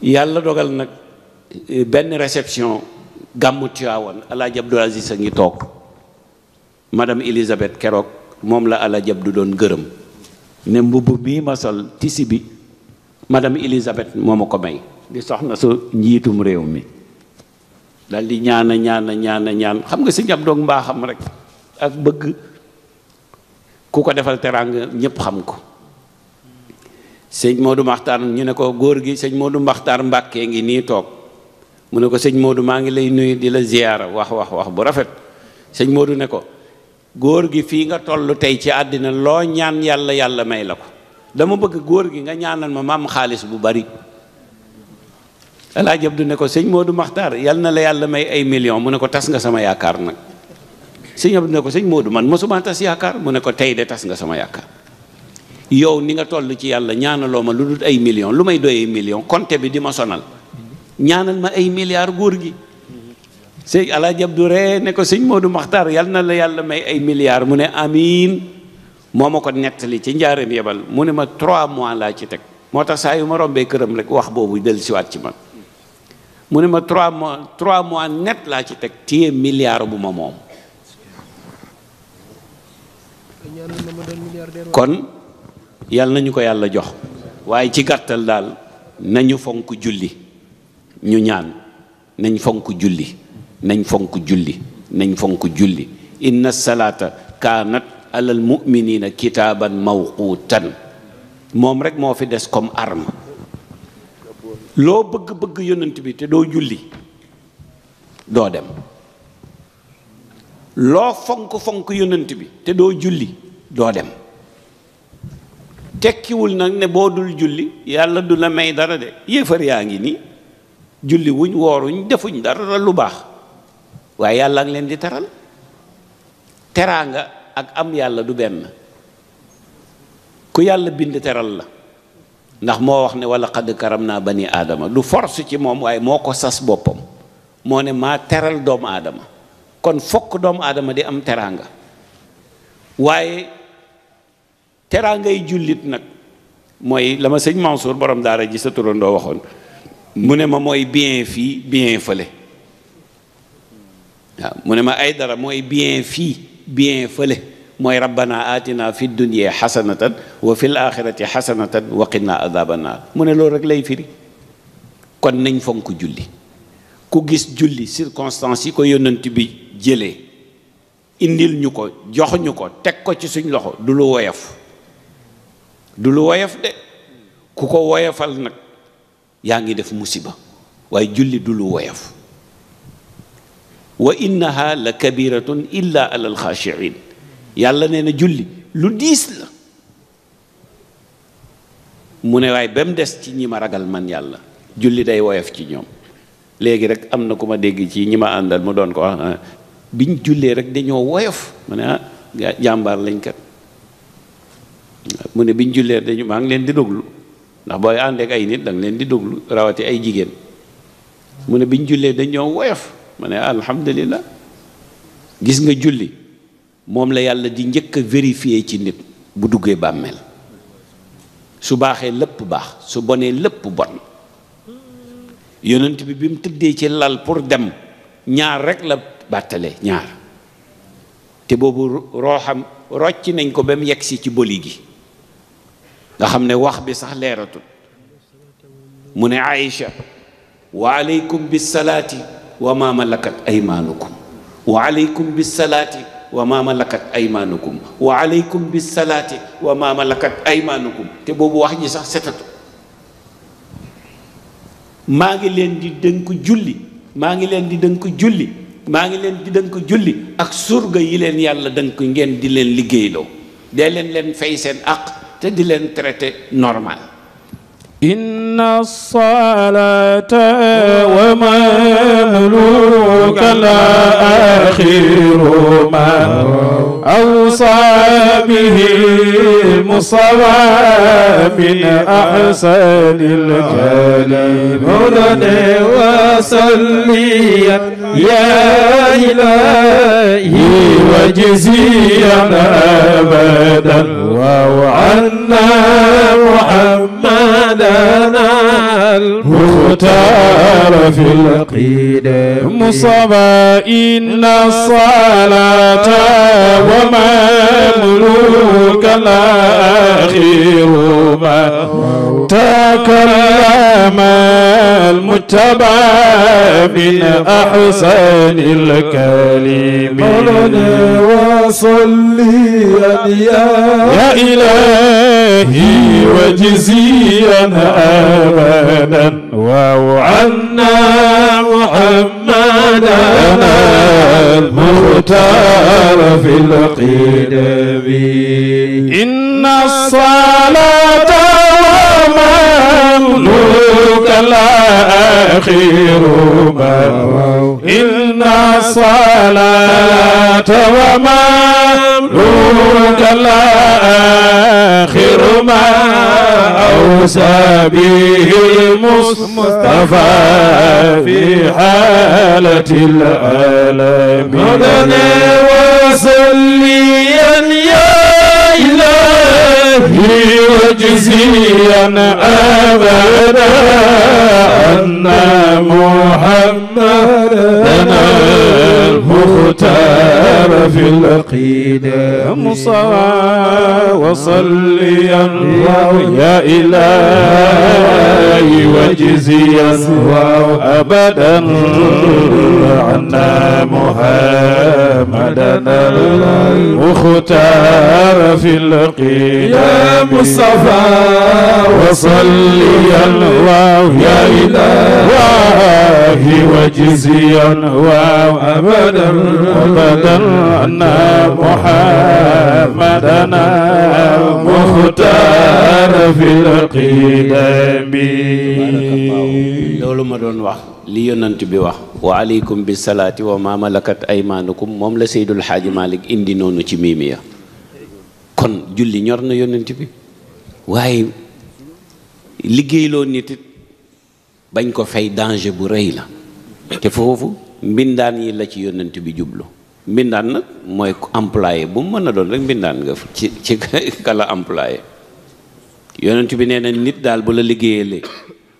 yàlla dogal nag benn réception gàmmu Tiwaawan Alaaji Abdou Aziz a ngi toog madame Elisabeth keroog moom la Alaaji Abdou doon gërëm ne mbubb bii ma sol tisi bi madame Elisabeth moo ma ko may di soxna su njiitum réew mi dal di ñaan xam nga sëñ Abdou mbaaxam rek ak bëgg ku ko defal teraanga ñëpp xam ko. sëñ Modou Makhtar ñu ne ko góor gi sëñ Modou Makhtar Mbàkke ngi nii toog mu ne ko sëñ Modou maa ngi lay nuyu di la ziyaara wax bu rafet. sëñ Modou ne ko góor gi fii nga toll tey ci àddina loo ñaan yàlla may la ko dama bëgg góor gi nga ñaanal ma am xaalis bu bari. Alaaji Abdu ne ko sëñ Modou Makhtar yal na la yàlla may ay millions mu ne ko tas nga sama yaakaar nag. sëñ Abdu ne ko sëñ Modou man mosuma tas yaakaar mu ne ko tey de tas nga sama yaakaar. yow ni nga toll ci yàlla ñaanaloo ma lu dul ay millions lu may doy ay millions compte bi di ma sonal ñaanal ma ay milliards góor gi. sëñ Alaaji Abdu ree ne ko sëñ Modou Makhtar yal na la yàlla may ay milliards mu ne amiin. moo ma ko nettali ci njaareem yebal mu ne ma 3 mois laa ci teg moo tax saa yu ma rombee këram rek wax boobu del siwaat ci man. mu ne ma 3 mois net laa ci teg téye milliard bu ma moom. kon yàlla nañu ko yàlla jox waaye ci gàttal daal nañu fonk julli ñu ñaan nañ fonk julli nañ fonk julli nañ fonk julli. inna salaata kaanat alal mu'minina kitaaban mawquutan moom rek moo fi des comme arme. loo bëgg yonent bi te doo julli doo dem. loo fonk yonent bi te doo julli doo dem. tekkiwul nag ne boo dul julli yàlla du la may dara de yéefar yaa ngi nii julli wuñ wooruñ defuñ dara lu baax waaye yàlla ngi leen di teral. teraanga ak am yàlla du benn. ku yàlla bind teral la ndax moo wax ne wala qad karam naa bani aadama du force ci moom waaye moo ko sas boppam moo ne maa teral doomu aadama kon fokk doomu aadama di am teraanga waaye teraangay jullit nag mooy la ma sëñ Mansour borom daara ji sa turandoo waxoon mu ne ma mooy bien fii bien fële waaw mu ne ma ay dara mooy bien fii bien fële mooy rabbana atina fi dunya xasanatan wa fil axirati xasanatan wa qina adaba naar mu ne loolu rek lay firi. kon nañ fonk julli ku gis julli circonstances yi ko yonent bi jëlee indil ñu ko jox ñu ko teg ko ci suñ loxo du lu woyof du lu woyof de ku ko woyofal nag yaa ngi def musiba waaye julli du lu woyof. wa innaha la kabiratun illa ala alxaashiin yàlla nee na julli lu diis la mu ne waaye ba mu des ci ñi ma ragal man yàlla julli day woyof ci ñoom. léegi rek am na ku ma dégg ci ñi ma àndal mu doon ko wax biñ jullee rek dañoo woyof mu ne jàmbaar lañ kat mu ne biñ jullee dañu maa ngi leen di déglu ndax booy àndeek ay nit da nga leen di déglu rawati ay jigéen mu ne biñ jullee dañoo woyof ma ne alhamdulillah. gis nga julli moom la yàlla di njëkk a vérifier ci nit bu duggee bàmmeel su baaxee lépp baax su bonee lépp bon. yonent bi mu tëddee ci lal pour dem ñaar rek la bàttale ñaar te boobu rooxam rocci nañ ko ba mu yegsi ci boli gi nga xam ne wax bi sax leeratul mu ne Aïcha wa aleykum bisalaati wa ma malakat aymaanukum wa aleykum bisalaati wa ma malakat aymaanukum wa aleykum bisalaati wa ma malakat aymaanukum te boobu wax ji sax setatu maa ngi leen di dënk julli maa ngi leen di dënk julli maa ngi leen di dënk julli ak surga yi leen yàlla dënk ngeen di leen liggéeyloo dee leen fay seen àq te di leen traité normal. inna salata wa mamluka la akhiru ma awsa bihi musawa min ahsanil kalim wa salliyan ya ilahi wajziyan abadan wa anna muhammadana المختار في القدم مصطفى إن الصلاة ومملوك الآخر ما تكلم المجتبى من أحسن الكلم وصليا يا إلهي وجزيا أبدا وعنا محمدا المختار في القدم إن الصلاة ومملوك الآخر إن الصلاة ومملوك الآخر ما أوصى به المصطفى في حالة الألم وصليا يا إلهي وجزيا أبدا أن محمدنا المختار في القدم مصطفى وصليا يا إلهي وجزيا أبدا عنا محمدنا المختار في القدم يا مصطفى وصليا يا إلهي وجزيا أبدا عنا محمدنا المختار في القدم loolu ma doon wax li yonent bi wax wa aleykum bi salaati wa ma malakat aymaanukum moom la Seydul Xaaji Malik indi noonu ci miimiya kon julli ñor na yonent bi waaye liggéeyloo nit it bañ ko fay danger bu rëy la te foofu mbindaan yi la ci yonent bi jublu mbindaan nag mooy employé bu mu mën a doon rek mbindaan nga ci kala employé yonent bi nee na nit daal bu la liggéeyalee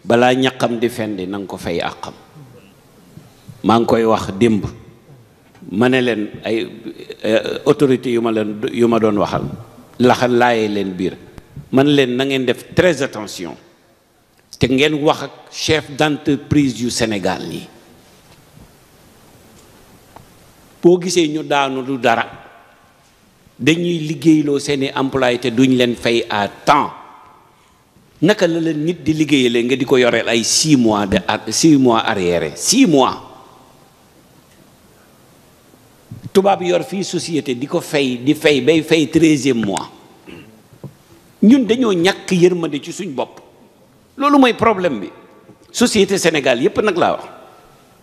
balaa ñaqam di fendi na nga ko fay àqam maa ngi koy wax démb ma ne leen ay autorité yu ma doon waxal laayee leen biir man leen na ngeen def très attention te ngeen wax ak chef d'entreprise yu Sénégal yi boo gisee ñu daanu du dara dañuy liggéeyloo seeni employé te duñ leen fay à temps naka la leen nit di liggéeyale nga di ko yoreel ay 6 mois de 6 mois arrière 6 mois tubaab yor fii société di ko fay di fay bay fay 13e mois ñun dañoo ñàkk yërmande ci suñ bopp loolu mooy problème bi société Sénégal yépp nag laa wax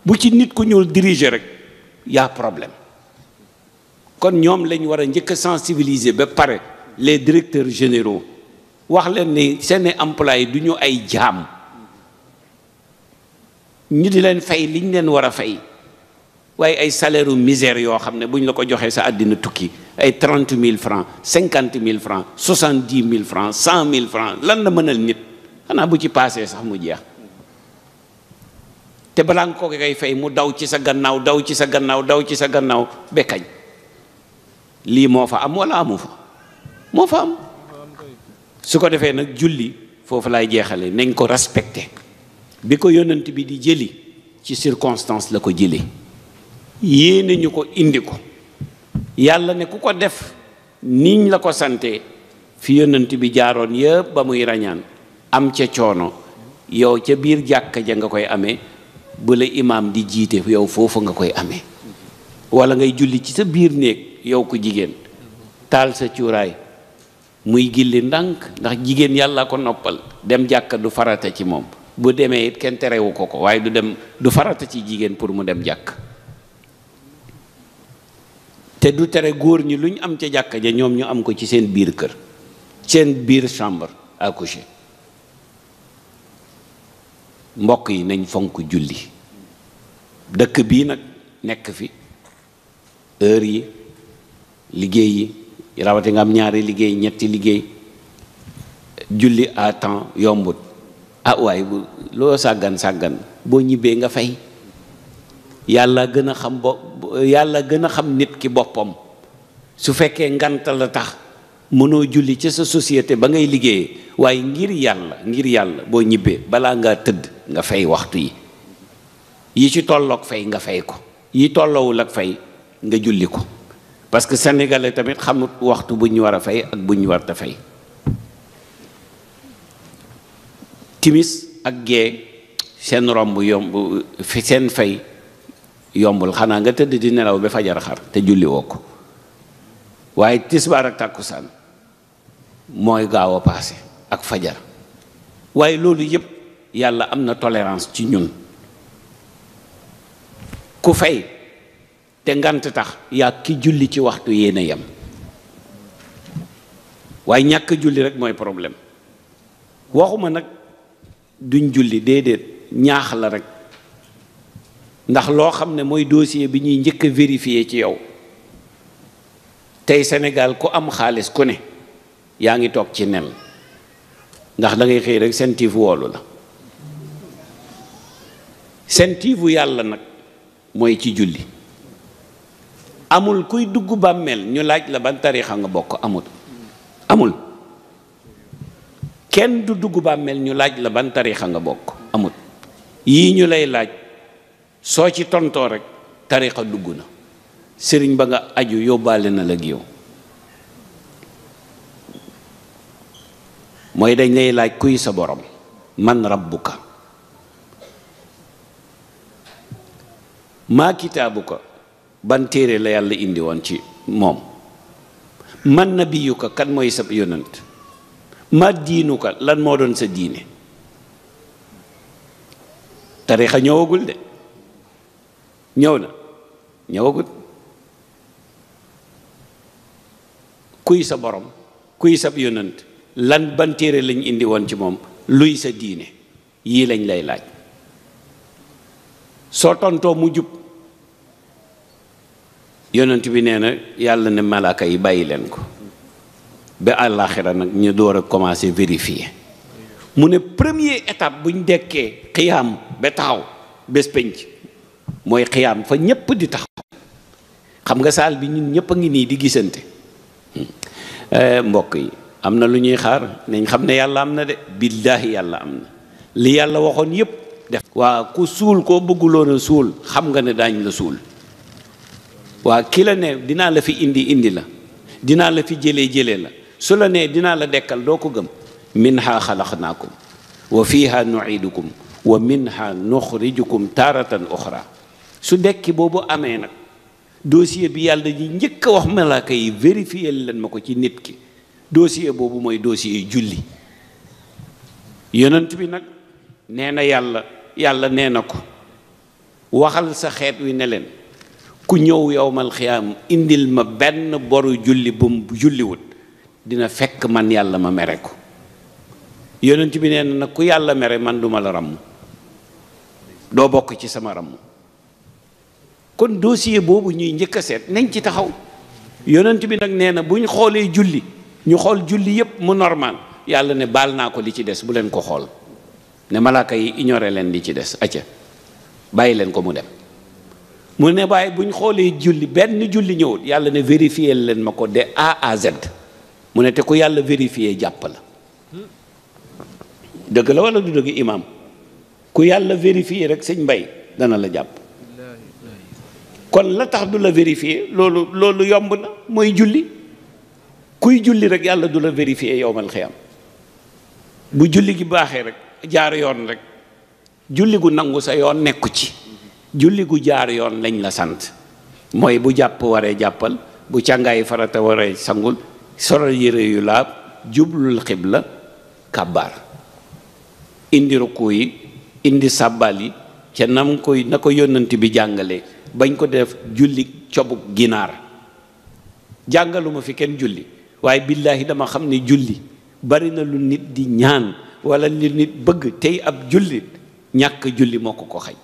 bu ci nit ku ñuul diriger rek y'a problème kon ñoom lañ war a njëkk a sensibiliser ba pare les directeurs généraux wax leen ni seeni employés du ñu ay jaam ñu di leen fay liñ leen war a fay waaye ay salaire u misère yoo xam ne bu ñu la ko joxee sa àddina tukki ay 30 000 francs 50 000 francs 70 000 francs 100 000 francs lan la mënal nit xanaa bu ci paasee sax mu jeex te balaa nga ko koy fay mu daw ci sa gannaaw daw ci sa gannaaw daw ci sa gannaaw ba kañ lii moo fa am wala amu fa moo fa am su ko defee nag julli foofu laay jeexale nañ ko respecté bi ko yonent bi di jëli ci circonstance la ko jëlee yéene ñu ko indi ko yàlla ne ku ko def niñ la ko sante fi yonent bi jaaroon yëpp ba muy rañaan am ca coono yow ca biir jàkka ja nga koy amee bu la imaam di jiite yow foofu nga koy amee wala ngay julli ci sa biir néeg yow ko jigéen taal sa cuuraay muy gilli ndànk ndax jigéen yàlla ko noppal dem jàkka du farata ci moom bu demee it kenn terewu ko waaye du farata ci jigéen pour mu dem jàkk te du tere góor ñi lu ñu am ca jàkka ja ñoom ñu am ko ci seen biir kër seen biir chambre à coucher mbokk yi nañ fonk julli dëkk bii nag nekk fi heure yi liggéey yi rawati nga am ñaari liggéey ñetti liggéey julli à temps yombut waaye bu loo sàggan boo ñibbee nga fay yàlla gën a xam nit ki boppam su fekkee nganta la tax mënoo julli ci sa société ba ngay liggéeyee waaye ngir yàlla boo ñibbee balaa ngaa tëdd nga fay waxtu yi ci tolloog fay nga fay ko yi tolloowul ak fay nga julli ko parce que sénégalais tamit xamut waxtu bu ñu war a fay ak bu ñu war a fay timis ak gee seen romb yomb seen fay yombul xanaa nga tëdd di nelaw ba fajar xar te julli woo ko waaye tisbaar ak tàkkusaan mooy gaaw a paase ak fajar waaye loolu yépp yàlla am na tolérance ci ñun ku fay te ngant tax yaa ki julli ci waxtu yéen a yem waaye ñàkk julli rek mooy problème waxuma nag duñ julli déedéet ñaax la rek ndax loo xam ne mooy dossier bi ñuy njëkk a vérifier ci yow tey Sénégal ku am xaalis ku ne yaa ngi toog ci nen ndax da ngay xëy rek sentiif woolu la sentiifu yàlla nag mooy ci julli amul kuy dugg bàmmeel ñu laaj la ban tariixa nga bokk amul kenn du dugg bàmmeel ñu laaj la ban tariixa nga bokk amul yii ñu lay laaj soo ci tontoo rek tariixa dugg na sëriñ ba nga aju yóbbaale na la yow mooy dañ lay laaj kuy sa borom man rabbuka maa kitaabuka ban téere la yàlla indi woon ci moom man nabiyuka kan mooy sa yonent ma diinuka lan moo doon sa diine tarixa ñëwagul de ñëw na ñëwagul. kuy sa borom kuy sa yonent lan ban téere lañ indi woon ci moom luy sa diine yii lañ lay laaj. soo tontoo mu jub yonent bi nee na yàlla ne malaaka yi bàyyi leen ko ba àllaaxira nag ñu door a commencer vérifier. mu ne première étape buñ dekkee xiyaam ba taxaw bés penc mooy xiyaam fa ñépp di taxaw. xam nga saal bi ñun ñëpp a ngi nii di gisante. mbokk yi am na lu ñuy xaar nañ xam ne yàlla am na de billaahi yàlla am na li yàlla waxoon yépp def. waa ku suul koo bëgguloon a suul xam nga ne daañ la suul. waa ki la ne dinaa la fi indi la dinaa la fi jëlee la su la nee dinaa la dekkal doo ko gëm. minha xalaqnaakum wa fiha nuidukum wa minha nuxrijukum taaratan uxra. su dekki boobu amee nag dossier bi yàlla ji njëkk a wax malaaka yi vérifier leen ma ko ci nit ki dossier boobu mooy dossier julli. yonent bi nag nee na yàlla nee na ko waxal sa xeet wi ne leen ku ñëw yowmal xiyaam indil ma benn boru julli bu mu julliwut dina fekk man yàlla ma mere ko. yonent bi nee na nag ku yàlla mere man duma la ramm doo bokk ci sama ramm. kon dossier boobu ñuy njëkk a seet nañ ci taxaw. yonent bi nag nee na bu ñu xoolee julli ñu xool julli yépp mu normal yàlla ne baal naa ko li ci des bu leen ko xool ne malaaka yi ignoré leen li ci des acca bàyyi leen ko mu dem. mu ne waaye bu ñu xoolee julli benn julli ñëwut yàlla ne vérifier leen ma ko de A à Z. mu ne te ku yàlla vérifier jàpp la. dëgg la wala du dëgg imam ku yàlla vérifier rek sëñ Mbay dana la jàpp. kon la tax du la vérifier loolu yomb na mooy julli. kuy julli rek yàlla du la vérifier yowmal xiyam. bu julli gi baaxee rek jaar yoon rek julli gu nangu sa yoon nekku ci. julli gu jaar yoon lañ la sant mooy bu jàpp waree jàppal bu càngaay farata waree sangul solal yére yu laab jublul xibla kàbbaar indi ruku yi indi sàbbal yi ca na ko yónnant bi jàngale bañ ko def julli cobu ginaar. jàngaluma fi kenn julli waaye billaahi dama xam ne julli bari na lu nit di ñaan wala lu nit bëgg tey ab julli ñàkk julli moo ko xañ.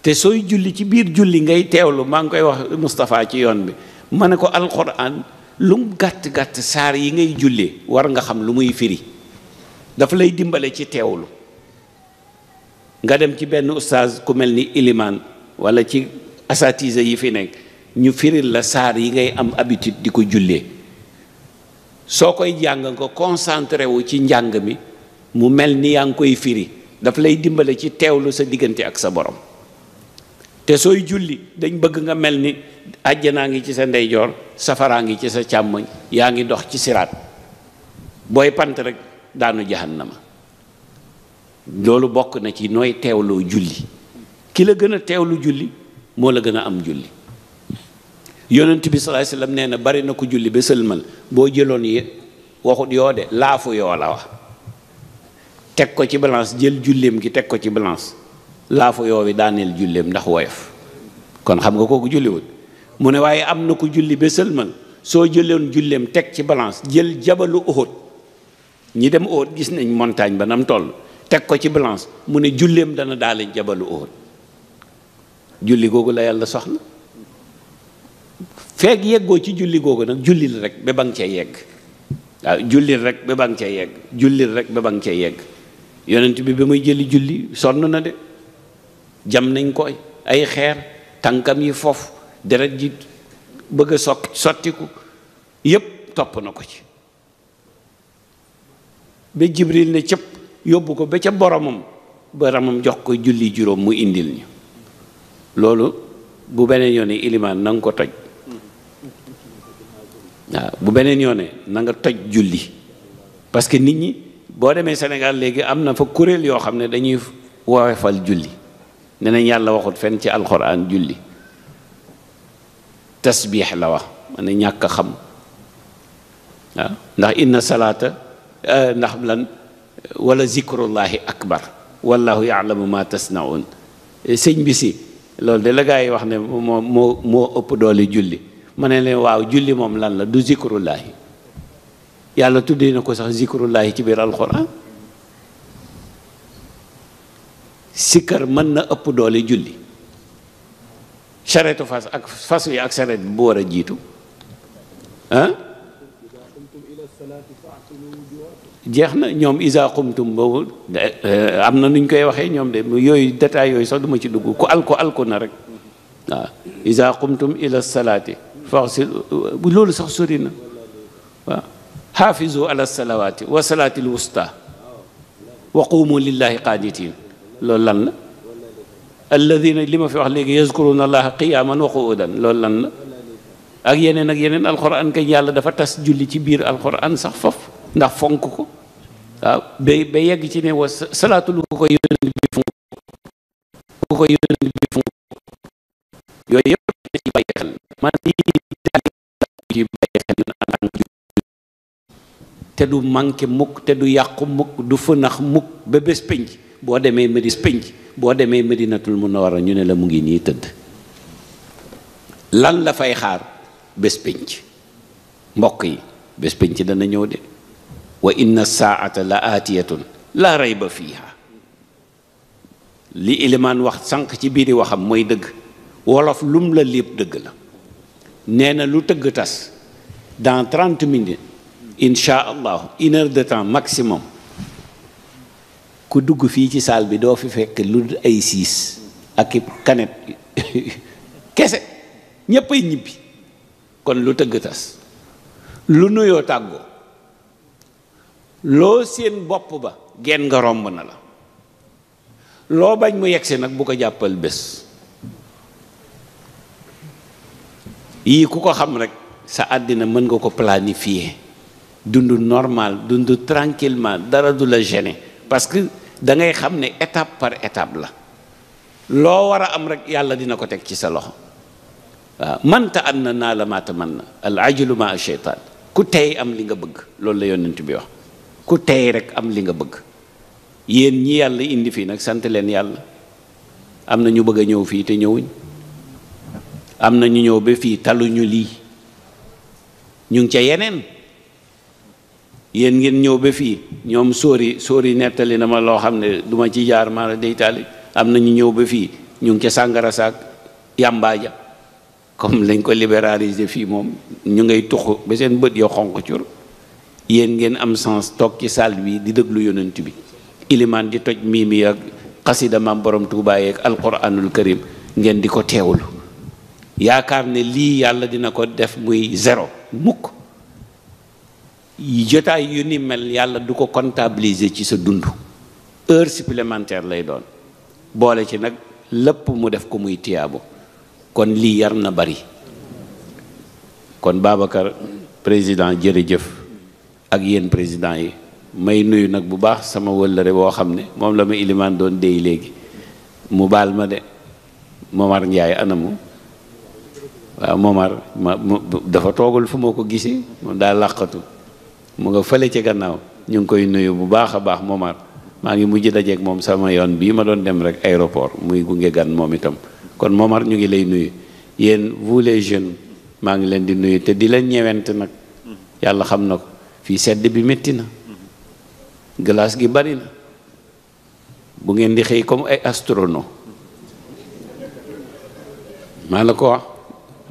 te sooy julli ci biir julli ngay teewlu maa ngi koy wax Moustapha ci yoon bi ma ne ko alxuraan lu mu gàtt saar yi ngay jullee war nga xam lu muy firi dafa lay dimbale ci teewlu. nga dem ci benn ustaaz ku mel ni ilimaan wala ci asatise yi fi nekk ñu firil la saar yi ngay am habitude di ko jullee soo koy jàng nga concentré wu ci njàng mi mu mel ni yaa ngi koy firi dafa lay dimbale ci teewlu sa diggante ak sa borom. te sooy julli dañ bëgg nga mel ni àjjanaa ngi ci sa ndeyjoor safaraa ngi ci sa càmmoñ yaa ngi dox ci siraat booy pant rek daanu jahannama. loolu bokk na ci nooy teewloo julli. ki la gën a teewlu julli moo la gën a am julli. yonent bi sallallahu alayhi wasallam nee na bari na ko julli ba sëlmal boo jëloon waxut yoo de laafu yoo la wax teg ko ci balance jël julleem gi teg ko ci balance laafu yoo wi daaneel julleem ndax woyof kon xam nga kooku julliwut. mu ne waaye am na ko julli ba sëlmal soo jëloon julleem teg ci balance jël jabalu Uhud ñi dem Uhud gis nañ montagne ba nam toll teg ko ci balance mu ne julleem dana daale jabalu Uhud. julli googu la yàlla soxla. feeg yeggoo ci julli googu nag jullil rek ba ba nga cee yegg waaw jullil rek ba ba nga cee yegg jullil rek ba ba nga cee yegg. yonent bi ba muy jëli julli sonn na de jam nañ ko ay xeer tànkam yi foofu deret ji bëgg a sottiku yépp topp na ko ci ba Jibril ne cëpp yóbbu ko ba ca boromam jox ko julli juróom mu indil ñu. loolu bu beneen yoone ilimaan na nga ko toj waaw bu beneen yoone na nga toj julli parce que nit ñi boo demee Sénégal léegi am na fa kuréel yoo xam ne dañuy woyofal julli ne nañ yàlla waxut fenn ci alxuraan julli tasbiix la wax ma ne ñàkk a xam waaw ndax inna salaata ndax lan wala zikrullahi akbar wallahu yaalamu ma tasnaun. sëñ bi si loolu de la gaa yi wax ne moo ëpp doole julli. ma ne leen waaw julli moom lan la du zikrullahi. yàlla tuddee na ko sax zikrullahi ci biir alquran. sikkar mën na ëpp doole julli. sareetu fas ak fas wi ak sareet bi bu war a jiitu ah jeex na. ñoom isa xumtum boobu am na nuñ koy waxee ñoom de yooyu détails yooyu sax duma ci dugg ku alku na rek waaw. isa xumtum ila salaati faxsil loolu sax sori na waaw. xaafizu ala salawaati wa salaatil wusta wa qumu lillahi qaanitiin. loolu lan la. alladina li ma fi wax léegi yazkuruna allaha qiyaman wa qu'udan loolu lan la. ak yeneen alquran kañ yàlla dafa tas julli ci biir alquran sax foofu ndax fonk ko waaw ba yegg ci ne wa salaatu lu ko yónent bi fonk yooyu yëpp ci bàyyi xel man ci bàyyi xel te du manqué mukk te du yàqu mukk du fënax mukk ba bés pénc boo demee Medinatul Munawwara ñu ne la mu ngi nii tëdd. lan la fay xaar bés pénc mbokk yi bés pénc dana ñëw de. wa inna saata la aatiyatun la rayba fiiha. li ilimaan wax sànq ci biiri waxam mooy dëgg. wolof lum la lépp dëgg la. nee na lu tëgg tas dans 30 minutes incha allahu 1 heure de temps maximum. ku dugg fii ci salle bi doo fi fekk lu ay siis ak i kanet kese ñépp ay ñibbi. kon lu tëgg tas lu nuyoo tàggoo loo seen bopp ba genn nga romb na la. loo bañ mu yegsi nag bu ko jàppal bés. yii ku ko xam rek sa àddina mën nga ko planifier dund normal dund tranquillement dara du la gêner parce que da ngay xam ne étape par étape la. loo war a am rek yàlla dina ko teg ci sa loxo waaw. man ta an na naa la maata man na al ajlu ma sheytaan. ku tey am li nga bëgg loolu la yonent bi wax. ku tey rek am li nga bëgg. yéen ñi yàlla indi fii nag sant leen yàlla. am na ñu bëgg a ñëw fii te ñëwuñ. am na ñu ñëw ba fii taluñu lii ñu ngi ca yeneen. yéen ngeen ñëw ba fii ñoom sóori nettali na ma loo xam ne duma ci jaar maanaam day taali. am na ñu ñëw ba fii ñu ngi ca sàngara saak yàmbaaja comme lañ ko libéraliser fii moom ñu ngay tuxu ba seen bët yoo xonq cur. yéen ngeen am sens toog ci salle bi di déglu yonent bi. ilimaan di toj miimi ak xasida maam borom Tuubaa yeeg alquranul karim ngeen di ko teewlu. yaakaar ne lii yàlla dina ko def muy zéro mukk. jotaay yu ni mel yàlla du ko comptabiliser ci sa dund. heure supplémentaire lay doon. boole ci nag lépp mu def ko muy tiyaabo. kon lii yar na bari. kon Babacar président jërëjëf ak yéen président yi. may nuyu nag bu baax sama wëllëre boo xam ne moom la ma ilimaan doon déy léegi. mu baal ma de Momar Ndiaye anamu. waaw Momar dafa toogul fu ma ko gisee moom daa làqatu mu nga fële ci gannaaw ñu ngi koy nuyu bu baax a baax Momar. maa ngi mujj dajeeg moom sama yoon bii ma doon dem rek aéroport muy gunge gan moom itam. kon Momar ñu ngi lay nuyu. yéen vous les jeunes maa ngi leen di nuyu te di leen ñewent nag. yàlla xam na ko fii sedd bi métti na. glace gi bari na. bu ngeen di xëy comme ay astronaute. maa la ko wax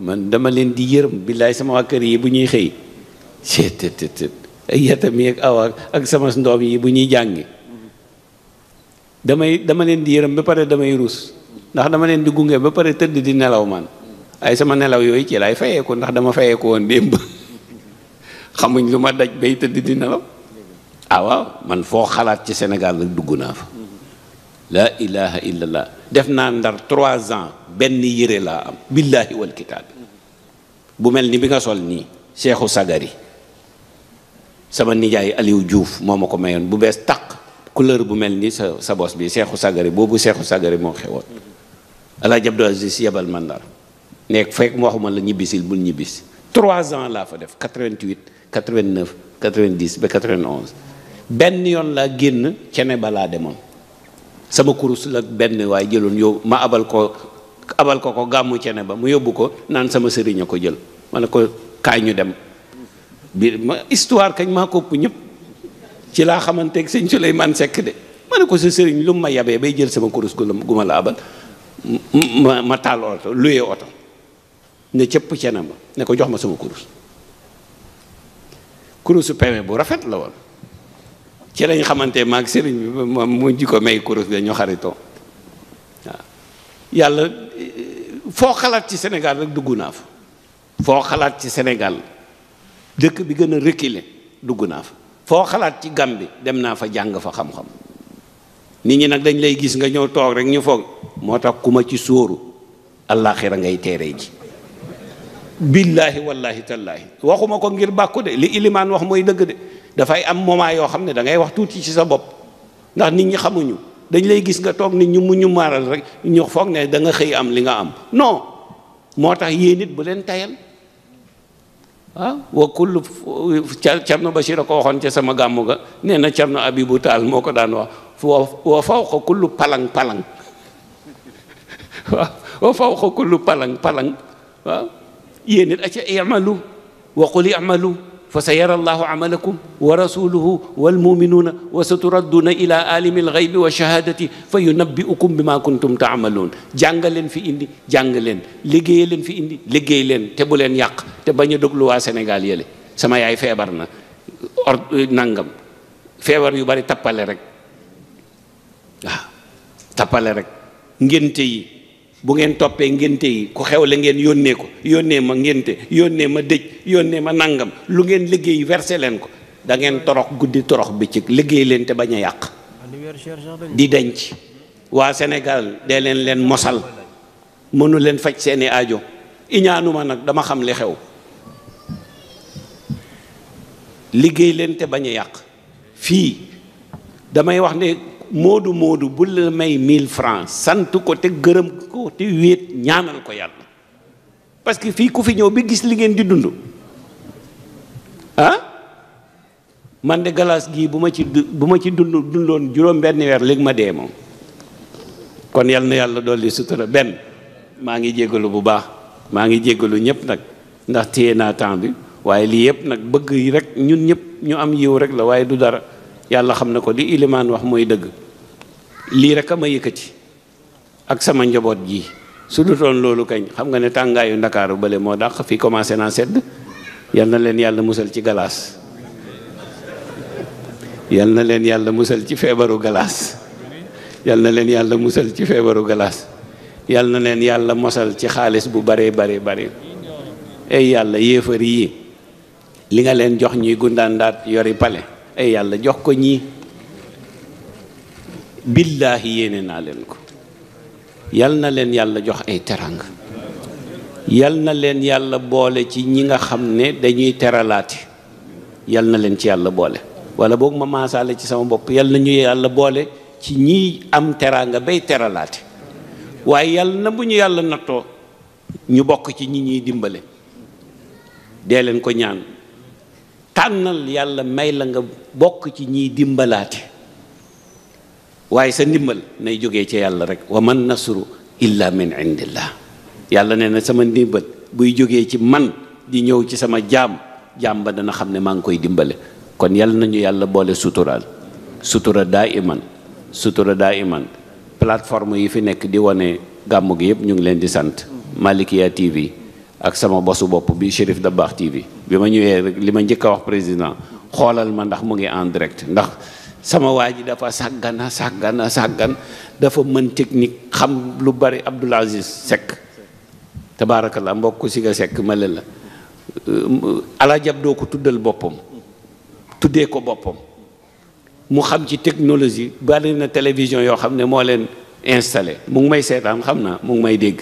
man dama leen di yërëm billaay sama waa kër yi bu ñuy xëy. ay yatam yi ak awa ak sama ndoom yi bu ñuy jàngi. dama leen di yërëm ba pare damay ruus ndax dama leen di gunge ba pare tëdd di nelaw man ay sama nelaw yooyu ci laay fayeeku ndax dama fayeeku woon démb xamuñ lu ma daj bay tëdd di nelaw. waaw man foo xalaat ci Sénégal rek dugg naa fa. la ilaha illallah def naa Ndar 3 ans benn yére laa am billahi wal kitaab bu mel ni bi nga sol nii Cheikhou Sagari sama nijaay Aliou Diouf moo ma ko mayoon bu bees tàq couleur bu mel ni sa bos bi Cheikhou Sagari boobu Cheikhou Sagari moo xewoon. Alaaji Abdou Aziz yebal ma Ndar nekk fekk mu waxuma la ñibbisil bul ñibbisi 3 ans laa fa def 88 89 90 ba 91 benn yoon laa génn cene balaa demoon sama kurus la benn waaye jëloon yow ma abal ko gàmmu cene ba mu yóbbu ko naan sama sëriñ a ko jël ma ne ko kaay ñu dem biir ma histoire kañ maa ko ëpp ñëpp ci laa xamanteeg sëñ Souleymane Seck de ma ne ko sa sëriñ lu mu ma yabee bay jël sama kurus gu ma la abal ma taal oto luyee oto ne cëpp cene ba ne ko jox ma sama kurusu pewe bu rafet la woon ci lañ xamante maag sëriñ bi ma mujj ko may kurus bi ñu xaritoo waaw yàlla foo xalaat ci Sénégal rek dugg naa fa foo xalaat ci Sénégal dëkk bi gën a reculé dugg naa fa foo xalaat ci Gambie dem naa fa jàng fa xam-xam nit ñi nag dañ lay gis nga ñëw toog rek ñu foog moo tax ku ma ci sóoru àllaaxira ngay teere ji billaahi wallaahi tallaahi waxuma ko ngir bàkku de li ilimaan wax mooy dëgg de dafay am moment yoo xam ne da ngay wax tuuti ci sa bopp ndax nit ñi xamuñu dañ lay gis nga toog nit ñu mu ñu maaral rek ñu foog ne da nga xëy am li nga am non moo tax yéen nit bu leen tayal wa kullu Cerno Bachir a ko waxoon ca sama gàmmu ga nee na Cerno Abibu Taal moo ko daan wax wa fawqa kullu palang palang waaw wa fawqa kullu palang palang waaw yéen nit aca i'malu wa qul i'malu fa sa yara allahu amalakum wa rasuluhu walmuminuuna wa sa turadduuna ila alimi alxaybi wa shahadati fa yunabbi'ukum bima kuntum taamaluun jàng leen fi indi jàng leen liggéey leen fi indi liggéey leen te bu leen yàq te bañ a déglu waa Sénégal yële sama yaay feebar na nangam feebar yu bari tappale rek waaw tappale rek ngénte yi bu ngeen toppee ngénte yi ku xewle ngeen yónnee ko yónnee ma ngénte yónnee ma dëj yónnee ma nangam lu ngeen liggéey versé leen ko da ngeen torox guddi torox bëccëg liggéey leen te bañ a yàq di denc waa Sénégal dee leen mosal mënu leen faj seeni aajo iñaanuma nag dama xam li xew liggéey leen te bañ a yàq fii damay wax ne moodu bu la may 1000 francs sant ko te gërëm ko te wéet ñaanal ko yàlla parce que fii ku fi ñëw bi gis li ngeen di dund man de galaas gii bu ma ci dundoon juróom benn weer léegi ma dee moom kon yal na yàlla dolli sutura benn maa ngi jéggalu bu baax maa ngi jéggalu ñëpp nag ndax téye naa temps bi waaye lii yëpp nag bëgg yi rek ñun ñëpp ñu am yiw rek la waaye du dara yàlla xam na ko li ilimaan wax mooy dëgg lii rek a ma yëkkati ak sama njaboot ji su du toon loolu kañ xam nga ne tàngaayu ndakaaru bale moo dàq fii commencé naa sedd yal na leen yàlla musal ci galaas yal na leen yàlla musal ci feebaru galaas yal na leen yàlla musal ci feebaru galaas yal na leen yàlla mosal ci xaalis bu bare ay yàlla yéefar yi li nga leen jox ñuy gundaandaat yori pale ay yàlla jox ko ñii billaahi yéene naa leen ko yal na leen yàlla jox ay teranga yal na leen yàlla boole ci ñi nga xam ne dañuy teralaate yal na leen ci yàlla boole wala boog ma maasaale ci sama bopp yal na ñu yàlla boole ci ñi am teranga bay teralaate waaye yal na bu ñu yàlla nattoo ñu bokk ci ñi ñuy dimbale dee leen ko ñaan tànnal yàlla may la nga bokk ci ñiy dimbalaate waaye sa ndimbal nay jógee ci yàlla rek wa man nasru illa min indillah yàlla nee na sama ndimbal buy jógee ci man di ñëw ci sama jaam ba dana xam ne maa ngi koy dimbale kon yàlla nañu yàlla boole suturaal sutura daa iman plateforme yi fi nekk di wane gàmmu gi yëpp ñu ngi leen di sant Malikia TV ak sama bosu bopp bi Chérif Dabakh TV bi ma ñëwee rek li ma njëkk a wax président xoolal ma ndax mu ngi en direct ndax sama waa ji dafa sàggan dafa mën technique xam lu bari Abdoul Aziz Seck tabaarakallah mbokk si nga Seck ma leen la alajab doo ko tuddal boppam tuddee ko boppam mu xam ci technologie bari na télévision yoo xam ne moo leen installé mu ngi may seetaan xam naa mu ngi may dégg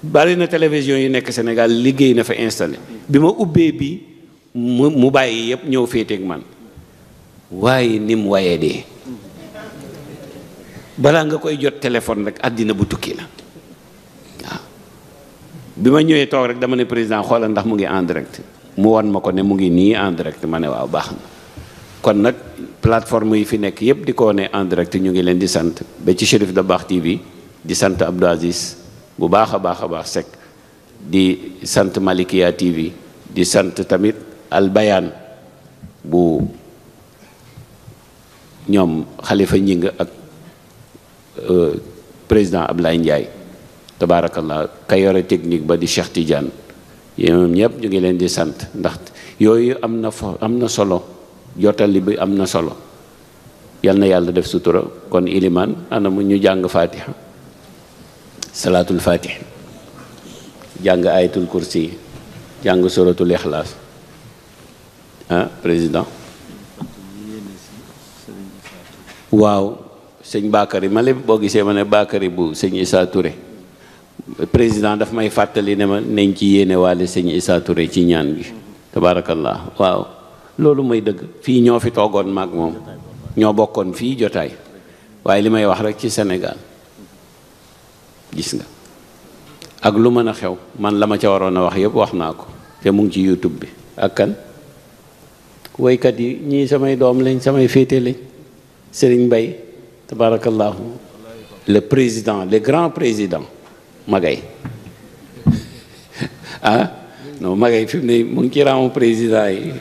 bari na télévision yu nekk Sénégal liggéey na fa installé bi ma ubbee bi mu bàyyi yëpp ñëw féeteeg man waaye ni mu wayee dee balaa nga koy jot téléphone rek àddina bu tukki la waaw bi ma ñëwee toog rek dama ne président xoolal ndax mu ngi en direct mu wan ma ko ne mu ngi nii en direct ma ne waaw baax na kon nag plateforme yi fi nekk yëpp di ko wane en direct ñu ngi leen di sant ba ci Cherif Dabakh TV di sant Abdou Aziz bu baax a baax Seck di sant Malikia TV di sant tamit Al Bayaan bu ñoom Khalifa Ñing ak président Ablaye Ndiaye tabaarakallah ka yore technique ba di Cheikh Tidiane ñoom ñëpp ñu ngi leen di sant ndax yooyu am na solo jottali bi am na solo yal na yàlla def sutura kon ilimaan ana mu ñu jàng fatiha salaatul fatih jàng ayatul kursi jàng suratul ixlaas président waaw sëñ Bakary ma lépp boo gisee ma ne Bakary bu sëñ Issa Touré président daf may fàttali ne ma nañ ci yéene waale sëñ Issa Touré ci ñaan gi tabaarakallah waaw loolu mooy dëgg fii ñoo fi toogoon maag moom ñoo bokkoon fii jotaay waaye li may wax rek ci Sénégal gis nga ak lu mën a xew man la ma ca waroon a wax yëpp wax naa ko te mu ngi ci YouTube bi ak kan woykat yi ñii samay doom lañ samay féete lañ Serigne Mbaye tabarakallahu le président le grand président Magay non Magay fi mu ne mu ngi ci raamu président yi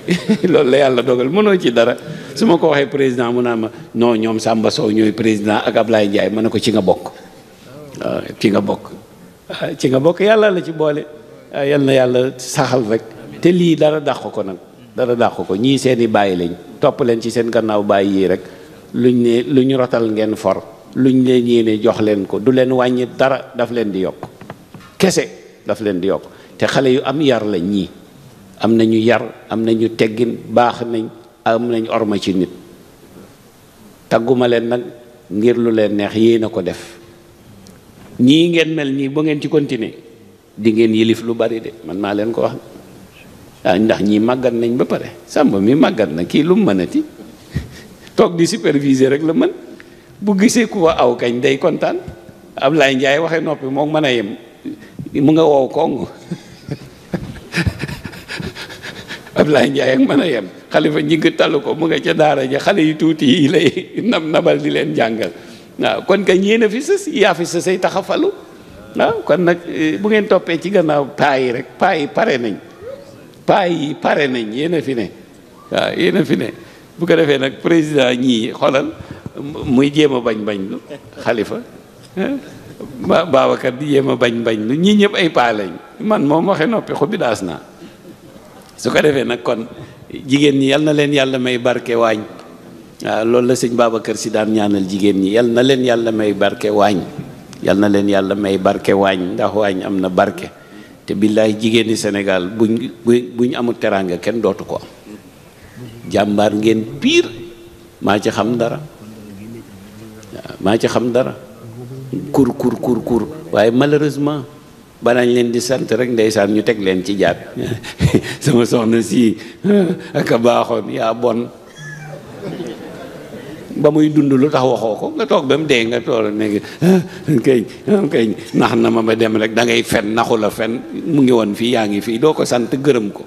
loolu la yàlla dogal mënoo ci dara su ma ko waxee président mu naa ma non ñoom Samba Sow ñooy président ak Ablaye Ndiaye ma ne ko ci nga bokk waaw ci nga bokk ci nga bokk yàlla la ci boole yal na yàlla saxal rek te lii dara dàq ko nag dara dàq ko ñii seeni bàyyi lañ topp leen ci seen gannaaw bàyyi yi rek lu ñu rotal ngeen for luñ leen yéene jox leen ko du leen wàññi dara daf leen di yokk kese daf leen di yokk te xale yu am yar lañ ñii am nañu yar am nañu teggin baax nañ am nañ orma ci nit tagguma leen nag ngir lu leen neex yéen a ko def ñii ngeen mel nii bu ngeen ci continuer di ngeen yilif lu bari de man maa leen ko wax ndax ñii màggat nañ ba pare Samba mi màggat na kii lu mu mënati toog di superviser rek la mën bu gisee ku wa aw kañ day kontaan Ablaye Ndiaye waxe noppi moom mën a yem mu nga wow koŋ Ablaye Ndiaye ak mën a yem Khalifa Ñing talu ko mu nga ca daara ja xale yu tuuti yi lay nabal di leen jàngal waaw kon kañ yéen a fi sës yaa fi sësay tax a falu waaw kon nag bu ngeen toppee ci gannaaw paa yi rek paa yi pare nañ yéen a fi ne waaw yéen a fi ne bu ko defee nag président ñii xoolal muy jéem a bañ lu Khalifa Babacar di jéem a bañ lu ñii ñëpp ay paa lañ man moom waxe noppi xubi daas naa su ko defee nag kon jigéen ñi yal na leen yàlla may barke waañ waaw loolu la sëñ Babacar si daan ñaanal jigéen ñi yal na leen yàlla may barke waañ yal na leen yàlla may barke waañ ndax waañ am na barke te billaay jigéen ñi Sénégal buñ amul teraanga kenn dootu ko am jàmbaar ngeen piir maa ci xam dara waaw maa ci xam dara kur waaye malheureusement banañ leen di sant rek ndeysaan ñu teg leen ci jaat sama soxna si aka baaxoon yaa bon ba muy dund lu tax waxoo ko nga toog ba mu dee nga toog ne kay nax na ma dem rek da ngay fen naxu la fen mu ngi woon fii yaa ngi fii doo ko sant gërëm ko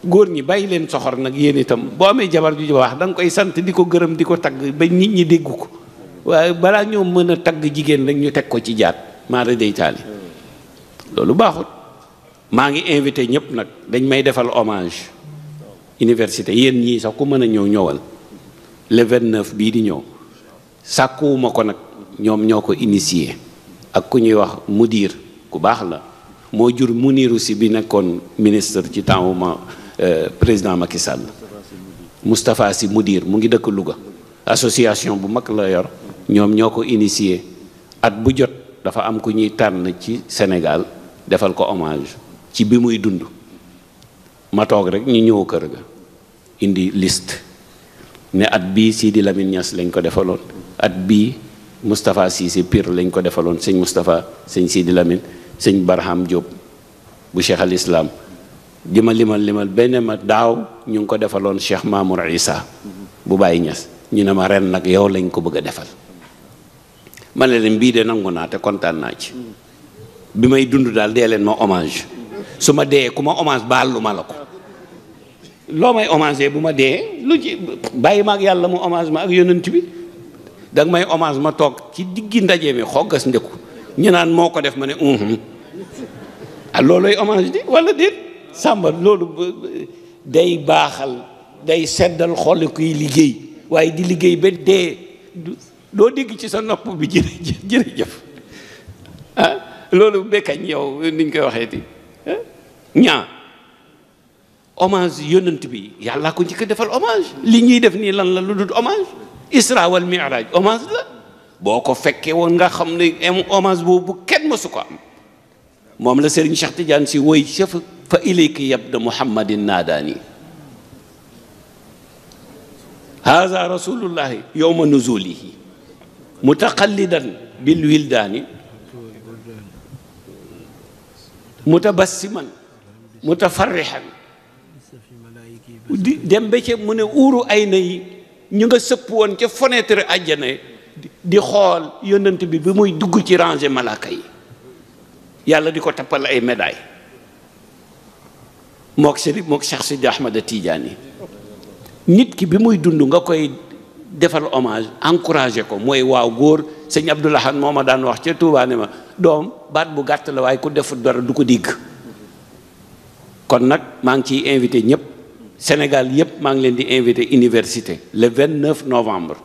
góor ñi bàyyi leen soxor nag yéen itam boo amee jabar ju baax da nga koy sant di ko gërëm di ko tagg ba nit ñi dégg ko waaye balaa ñoo mën a tagg jigéen rek ñu teg ko ci jaat maa da day taali loolu baaxut maa ngi invité ñëpp nag dañ may defal hommage université yéen ñii sax ku mën a ñëw ñëwal le 29 bii di ñëw sàkkuwuma ko nag ñoom ñoo ko initié ak ku ñuy wax mudir ku baax la moo jur Muniru si bi nekkoon ministre ci temps ma président Macky Sall Moustapha Sy mudir mu ngi dëkk Louga association bu mag la yor ñoom ñoo ko initié at bu jot dafa am ku ñuy tànn ci Sénégal defal ko hommage ci bi muy dund ma toog rek ñu ñëw kër ga indi liste ne at bii Sidi Lamine Niass lañ ko defaloon at bii Moustapha Cissé Pire lañ ko defaloon sëñ Moustapha sëñ Sidi Lamine sëñ Barham Diop bu Cheikh al Islam di ma limal benn ma daaw ñu ngi ko defaloon Cheikh Mamour Issa bu Baye Niass ñu ne ma ren nag yow lañ ko bëgg a defal ma ne leen bii de nangu naa te kontaan naa ci bi may dund daal dee leen ma hommage su ma dee ku ma hommage baal lu ma la ko loo may hommage bu ma dee lu ci bàyyi ma ak yàlla mu hommage ma ak yonent bi danga may hommage ma toog ci diggi ndaje mi xoggas ndëkku ñu naan moo ko def ma ne looloy hommage di wala déet sàmba loolu day baaxal day seddal xol kuy liggéey waaye di liggéey ba dee doo dégg ci sa nopp bi jërëjëf loolu bekkañ yow niñ koy waxee ti hommage yonent bi yàlla ko njëkk defal hommage li ñuy def nii lan la lu dul hommage isra wal mi'raj hommage la boo ko fekkee woon nga xam ne hommage boobu kenn mësu ko am moom la Serigne Cheikh Tidiane si woy chef fa ilayka yabda muhammadin naadaani haza rasulullahi yowma nuzulihi mutaqallidan bil wildaani mutabassiman mutafarrihan di dem ba ca mu ne uuru ay na yi ñu nga sëpp woon ca fenêtre àjjana di xool yonent bi muy dugg ci rangée malaaka yi yàlla di ko tappal ay médaille mook Cheikh Sidi Ahmad Tidiane nit ki bi muy dund nga koy defal hommage encouragé ko mooy waaw góor sëñ Abdoulahan moo ma daan wax ca Touba ne ma doom baat bu gàtt la waaye ku deful dara du ko digg kon nag maa ngi ciy invité ñëpp Sénégal yëpp maa ngi leen di invité université le 29 novembre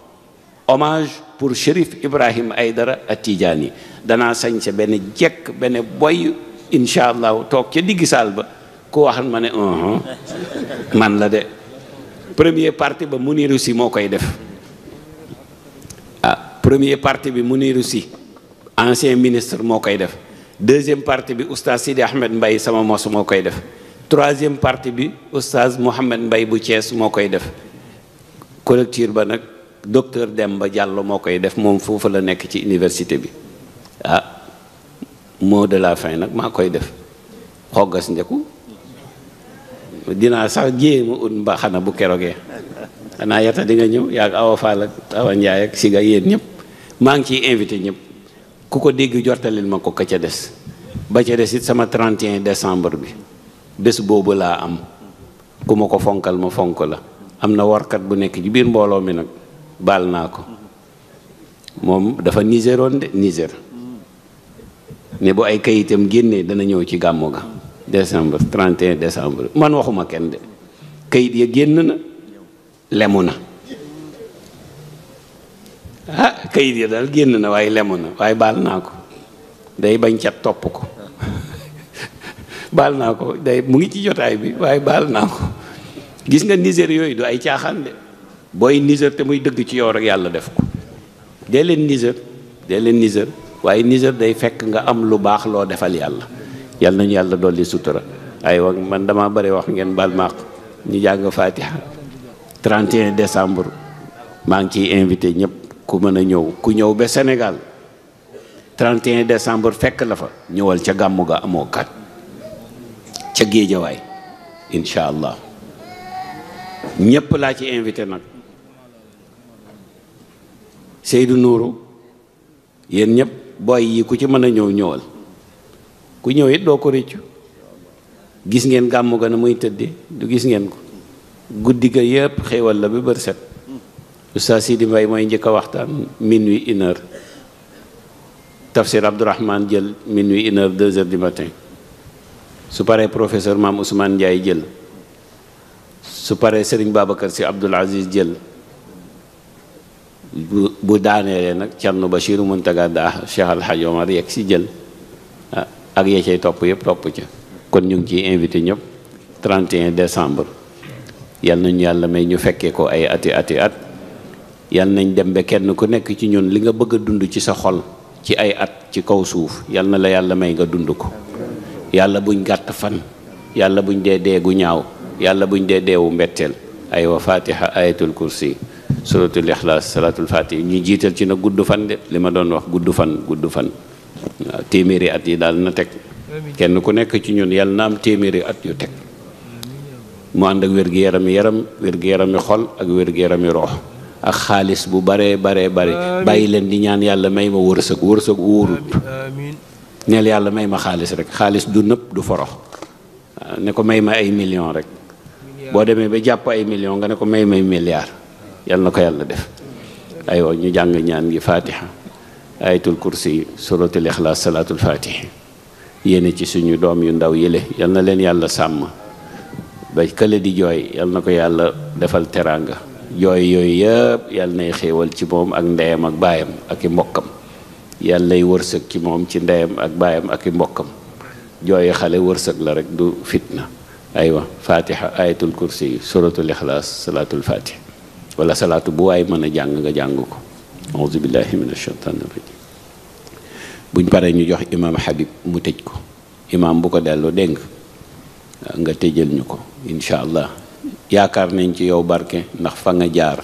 hommage pour Chérif Ibrahim Aïdara At-Tidjani danaa sañ sa benn jekk benn boy incha allah toog ca digg saal ba ku wax ma ne man la de premier partie ba Muniru Si moo koy def premier partie bi Muniru Si ancien ministre moo koy def deuxième partie bi oustaz Sidi Ahmed Mbaye sama mos moo koy def troisième partie bi oustaz Mohamed Mbaye bu Thiès moo koy def collecture ba nag docteur Demba Diallo moo koy def moom foofu la nekk ci université bi mot de la fin nag maa koy def xoggas ndeku dinaa sax jéema ut mbaxana bu kerogee xanaa yata di nga ñëw yaag Awa Fall ak Awa Ndiaye ak Siga yéen ñëpp maa ngi ciy invité ñëpp ku ko dégg jortalil ma ko ka ca des ba ca des it sama 31 décembre bi bés boobu laa am ku ma ko fonkal ma fonk la am na warkat bu nekk ci biir mbooloo mi nag baal naa ko moom dafa niséroon de Niger ne bu ay kayitam génnee dana ñëw ci gàmmu ga décembre 31 décembre man waxuma kenn de kayit ya génn na lemu na kayit ya daal génn na waaye lemu na waaye baal naa ko day bañ cat topp ko baal naa ko day mu ngi ci jotaay bi waaye baal naa ko gis nga Niger yooyu du ay caaxaan de booy Niger te muy dëgg ci yow rek yàlla def ko dee leen Niger waaye Niger day fekk nga am lu baax loo defal yàlla yàlla nañu yàlla dolli sutura aywa man dama bëri wax ngeen baal maaq ñu jàng Fatiha 31 décembre maa ngi ciy invité ñëpp ku mën a ñëw ku ñëw ba Sénégal 31 décembre fekk la fa ñëwal ca gàmmu ga amoo kat ca géejawaay incha allah ñëpp laa ci invité nag Seydou Nourou yéen ñëpp booy yi ku ci mën a ñëwal ku ñëw it doo ko réccu gis ngeen gàmmu ga na muy tëddee du gis ngeen ko guddi ga yëpp xéewal la ba bër set Oustaz Sidi Mbaye mooy njëkk a waxtaan minuit 1 heure Tafsir Abdourahmane jël minuit 1 heure 2 heures du matin su paree professeur Maam Ousmane Ndiaye jël su paree Serigne Babacar Sy Abdoul Aziz jël bu daaneelee nag Thierno Bachirou Mountaga Daa Cheikh Al Hadj Omar yegg si jël ak yee cay topp yëpp topp ca kon ñu ngi ciy invité ñëpp 31 décembre yal nañu yàlla may ñu fekkee ko ay ati at yal nañ dem ba kenn ku nekk ci ñun li nga bëgg a dund ci sa xol ci ay at ci kaw suuf yal na la yàlla may nga dund ko yàlla buñ gàtt fan yàlla buñ dee deegu ñaaw yàlla buñ dee deewu mbetteel aywa Fatiha ayatul kursi suratul ikhlas salatul fatih ñu jiital ci na gudd fan de li ma doon wax gudd fan waaw téeméeri at yi daal na teg kenn ku nekk ci ñun yàlla na am téeméeri at yu teg mu ànd ak wér-gu-yarami wér-gu-yarami xol ak wér-gu-yarami roox ak xaalis bu bare bàyyi leen di ñaan yàlla may ma wërsëg wóorut neel yàlla may ma xaalis rek xaalis du nëpp du forox ne ko may ma ay million rek boo demee ba jàpp ay million nga ne ko may milliard yal na ko yàlla def. aywa ñu jàng ñaan gi fatiha ayatul kursi suratul ixlaas salaatul fatihi yéene ci suñu doom yu ndaw yële yal na leen yàlla sàmm ba kële di jooy yal na ko yàlla defal teraanga jooy yooyu yëpp yal nay xéewal ci moom ak ndeyam ak baayam ak i mbokkam yàlla lay wërsëg ci moom ci ndeyam ak baayam ak i mbokkam jooyi xale wërsëg la rek du fitna. aywa fatiha ayatul kursi suratul ixlaas salaatul fatih wala salaatu bu waay mën a jàng nga jàng ko. auzu billahi min ashaytaani rajim. buñ paree ñu jox imam Habib mu tëj ko imam bu ko delloo dégg nga tëjal ñu ko incha allah. yaakaar nañ ci yow barke ndax fa nga jaar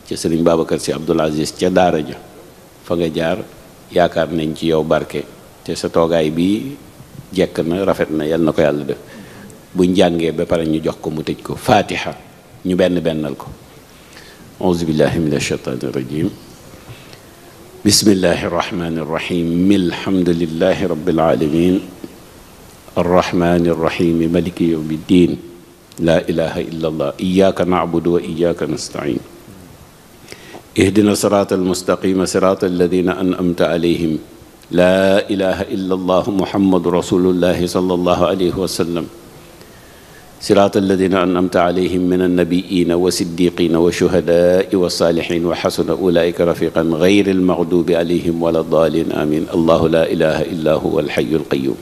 ca sëriñ Babacar Sy Abdoul Aziz ca daara ja fa nga jaar yaakaar nañ ci yow barke te sa toogaay bi jekk na rafet na yal na ko yàlla def. buñ jàngee ba pare ñu jox ko mu tëj ko fatiha ñu bennal ko. auzu billahi min ashaytaani rajim. bismillahi rahmani rahim alhamdulillahi rabbil alamin arrahmani arrahim maliki yawmi ddin la ilaha illa allah iyyaka na'budu wa iyyaka nasta'in ihdina sirata almustaqima sirata alladhina an'amta alayhim la ilaha illa allah muhammadu rasulullahi sallallahu alayhi wa sallam siraat alladina an'amta alayhim min annabiyina wa siddiqina wa shuhadaai wa saalihin wa xasuna ulaika rafiqan gayri almaghdubi alayhim wala daalin amin allahu la ilaha illa huwa alxayu alqayum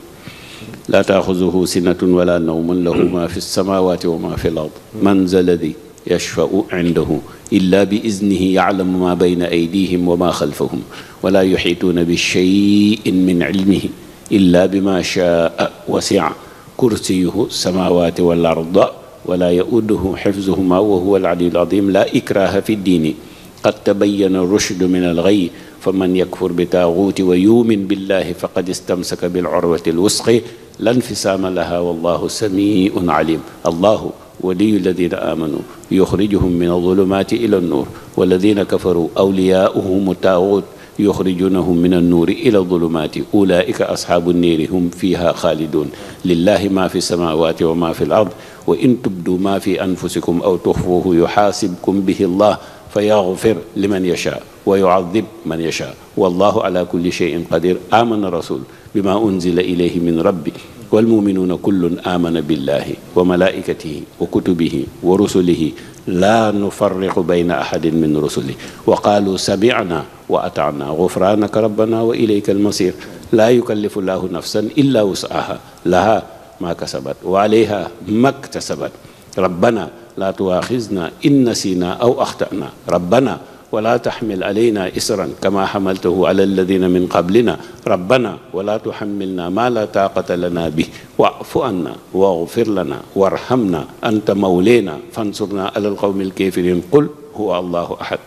la taaxuzuhu sinatun wala nawmun lahu ma fi alsamawati wa ma fi al ard man za alladi yashfau indahu illa bi iznihi yaclamu ma bayna aydihim wa ma xalfahum wala yuxiituuna bi cheyin min cilmihi illa bima shaa wasi'a kursiyuhu samawati wal arda wala yauduhu xifzuhuma wa huwa al-aliyyul azim la ikraha fi ddiini qad tabayyana rushdu min al-ghayy faman yakfur bi taaguuti wa yu'min billahi faqad istamsaka bil urwati al-wusqa la infisaama laha wallahu samii'un alim. allahu waliyyu alladhina amanu yukhrijuhum min adh-dhulumati ila an-nur walladhina kafaru awliya'uhum at-taaghut yuxrijunahum min annuuri ila adh-dhulumati ulaika asxaabu nniiri hum fiha xaalidun lillahi ma fi samawati wa ma fi al-ard wa in tubdu ma fi anfusikum aw tuxfuuhu yuxaasibkum bihi allah fa yaxfir liman yasha wa yucadib man yasha wallahu ala kulli cheyin qadir. amana rasul bima unzila ilayhi min rabbi walmuminuuna kullun amana billahi wa malaikatihi wa kutubihi wa rusulihi la nufarriqu bayna ahadin min rusuli wa qaalu samicna wa atacna gufranaka rabbana wa ilayka almasir laa yukallifu llahu nafsan illa wus'aha laha ma kasabat wa alayha maktasabat rabbana la tuaxizna in nasina aw axtana rabbana wala taxmil alayna isran kama xamaltahu ala alladina min qablina rabbana wala tuxamilna ma la taaqata lana bih wa'fu anna waghfir lana warhamna anta mawlana fansurna ala alqawmi alkafirin qul huwa allahu ahad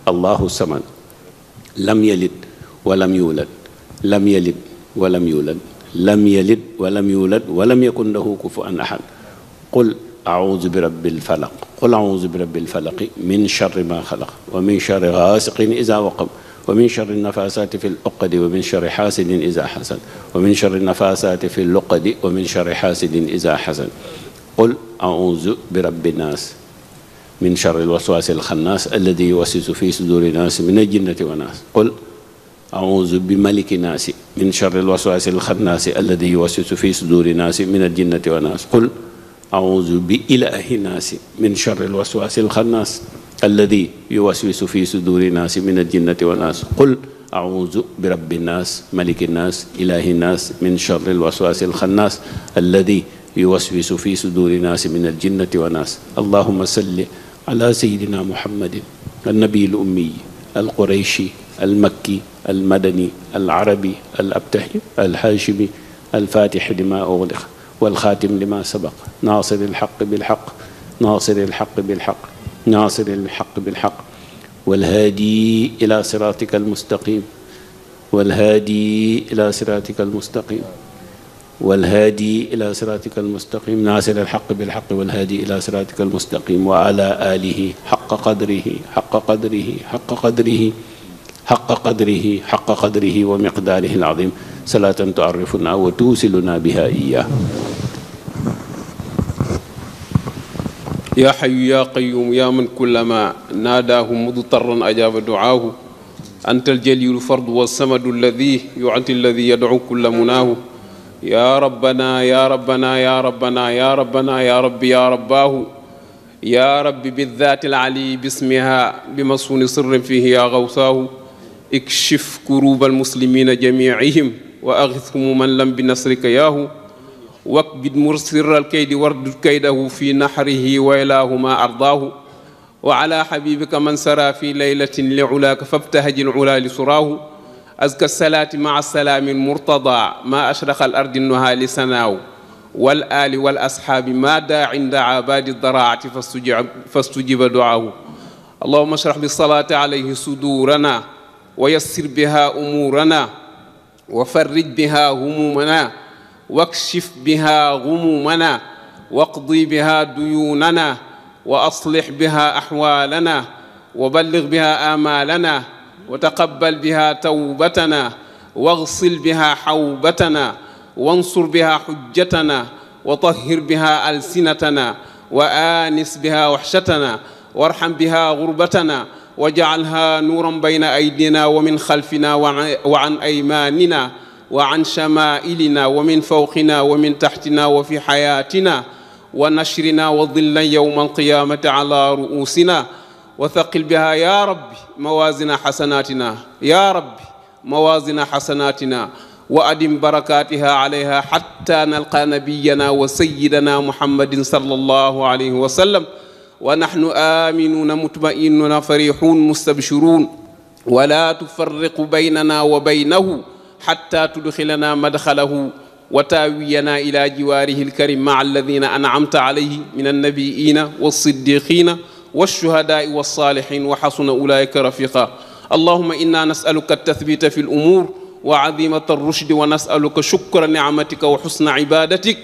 allahu samad lam yalid walam yulad lam yalid walam yulad lam yalid walam yulad walam yakun lahu kufuwan ahad qul أعوذ برب الفلق قل أعوذ برب الفلق من شر ما خلق ومن شر غاسق إذا وقب ومن شر النفاسات في العقد ومن شر حاسد إذا حسد ومن شر النفاسات في العقد ومن شر حاسد إذا حسد قل أعوذ برب الناس من شر الوسواس الخناس الذي يوسوس في صدور الناس من الجنة والناس قل أعوذ بملك الناس من شر الوسواس الخناس الذي يوسوس في صدور الناس من الجنة والناس قل أعوذ بإله الناس من شر الوسواس الخناس الذي يوسوس في صدور الناس من الجنة والناس قل أعوذ برب الناس ملك الناس إله الناس من شر الوسواس الخناس الذي يوسوس في صدور الناس من الجنة والناس اللهم صل على سيدنا محمد النبي الأمي القريشي المكي المدني العربي الأبتهي الهاشمي الفاتح لما أغلق والخاتم لما سبق ناصر الحق بالحق ناصر الحق بالحق ناصر الحق بالحق والهادي إلى صراطك المستقيم والهادي إلى صراطك المستقيم والهادي إلى صراطك المستقيم ناصر الحق بالحق والهادي إلى صراطك المستقيم وعلى آله حق قدره حق قدره حق قدره حق قدره حق قدره ومقداره العظيم صلاة تعرفنا وتوصلنا بها إياه يا حي يا قيوم يا من كلما ناداه مضطرا أجاب دعاه أنت الجليل الفرد والصمد الذي يعطي الذي يدعو كل مناه يا ربنا يا ربنا يا ربنا يا ربنا يا رب يا رباه يا رب بالذات العلي باسمها بمصون سر فيه يا غوثاه اكشف كروب المسلمين جميعهم وأغثهم من لم بنصرك ياهو واكبد مرسر الكيد واردد كيده في نحره وإله ما أرضاه وعلى حبيبك من سرى في ليلة لعلاك فابتهج العلا لسراه أزكى الصلاة مع السلام المرتضى ما أشرق الأرض النهى لسناه والآل والأصحاب ما دا عند عباد الضراعة فاستجب دعاه اللهم اشرح بالصلاة عليه صدورنا ويسر بها أمورنا وفرج بها همومنا واكشف بها غمومنا واقضي بها ديوننا وأصلح بها أحوالنا وبلغ بها آمالنا وتقبل بها توبتنا واغسل بها حوبتنا وانصر بها حجتنا وطهر بها ألسنتنا وآنس بها وحشتنا وارحم بها غربتنا واجعلها نورا بين أيدينا ومن خلفنا وعن أيماننا وعن شمائلنا ومن فوقنا ومن تحتنا وفي حياتنا ونشرنا وظلا يوم القيامة على رؤوسنا وثقل بها يا رب موازن حسناتنا يا رب موازن حسناتنا وأدم بركاتها عليها حتى نلقى نبينا وسيدنا محمد صلى الله عليه وسلم ونحن آمنون مطمئنون فرحون مستبشرون ولا تفرق بيننا وبينه حتى تدخلنا مدخله وتاوينا إلى جواره الكريم مع الذين أنعمت عليه من النبيين والصديقين والشهداء والصالحين وحسن أولئك رفيقا اللهم إنا نسألك التثبيت في الأمور وعظيمة الرشد ونسألك شكر نعمتك وحسن عبادتك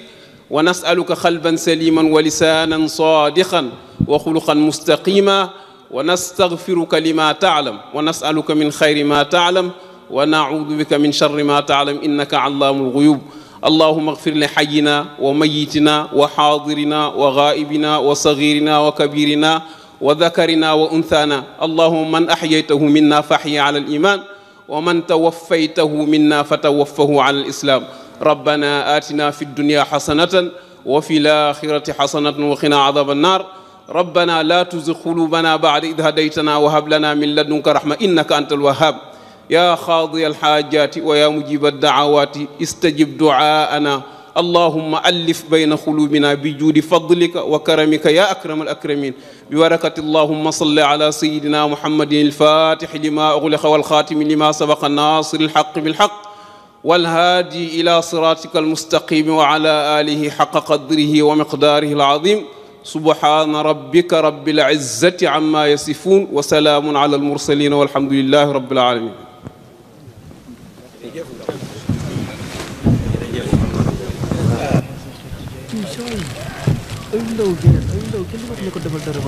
ونسألك قلبا سليما ولسانا صادقا وخلقا مستقيما ونستغفرك لما تعلم ونسألك من خير ما تعلم ونعوذ بك من شر ما تعلم إنك علام الغيوب اللهم اغفر لحينا وميتنا وحاضرنا وغائبنا وصغيرنا وكبيرنا وذكرنا وأنثانا اللهم من أحييته منا فأحيي على الإيمان ومن توفيته منا فتوفه على الإسلام ربنا آتنا في الدنيا حسنة وفي الآخرة حسنة وقنا عذاب النار ربنا لا تزغ قلوبنا بعد إذ هديتنا وهب لنا من لدنك رحمة إنك أنت الوهاب يا قاضي الحاجات ويا مجيب الدعوات استجب دعاءنا اللهم ألف بين قلوبنا بجود فضلك وكرمك يا أكرم الأكرمين ببركة اللهم صل على سيدنا محمد الفاتح لما أغلق والخاتم لما سبق الناصر الحق بالحق والهادي إلى صراطك المستقيم وعلى آله حق قدره ومقداره العظيم سبحان ربك رب العزة عما يصفون وسلام على المرسلين والحمد لله رب العالمين ay ndaw kenn du ko defal dara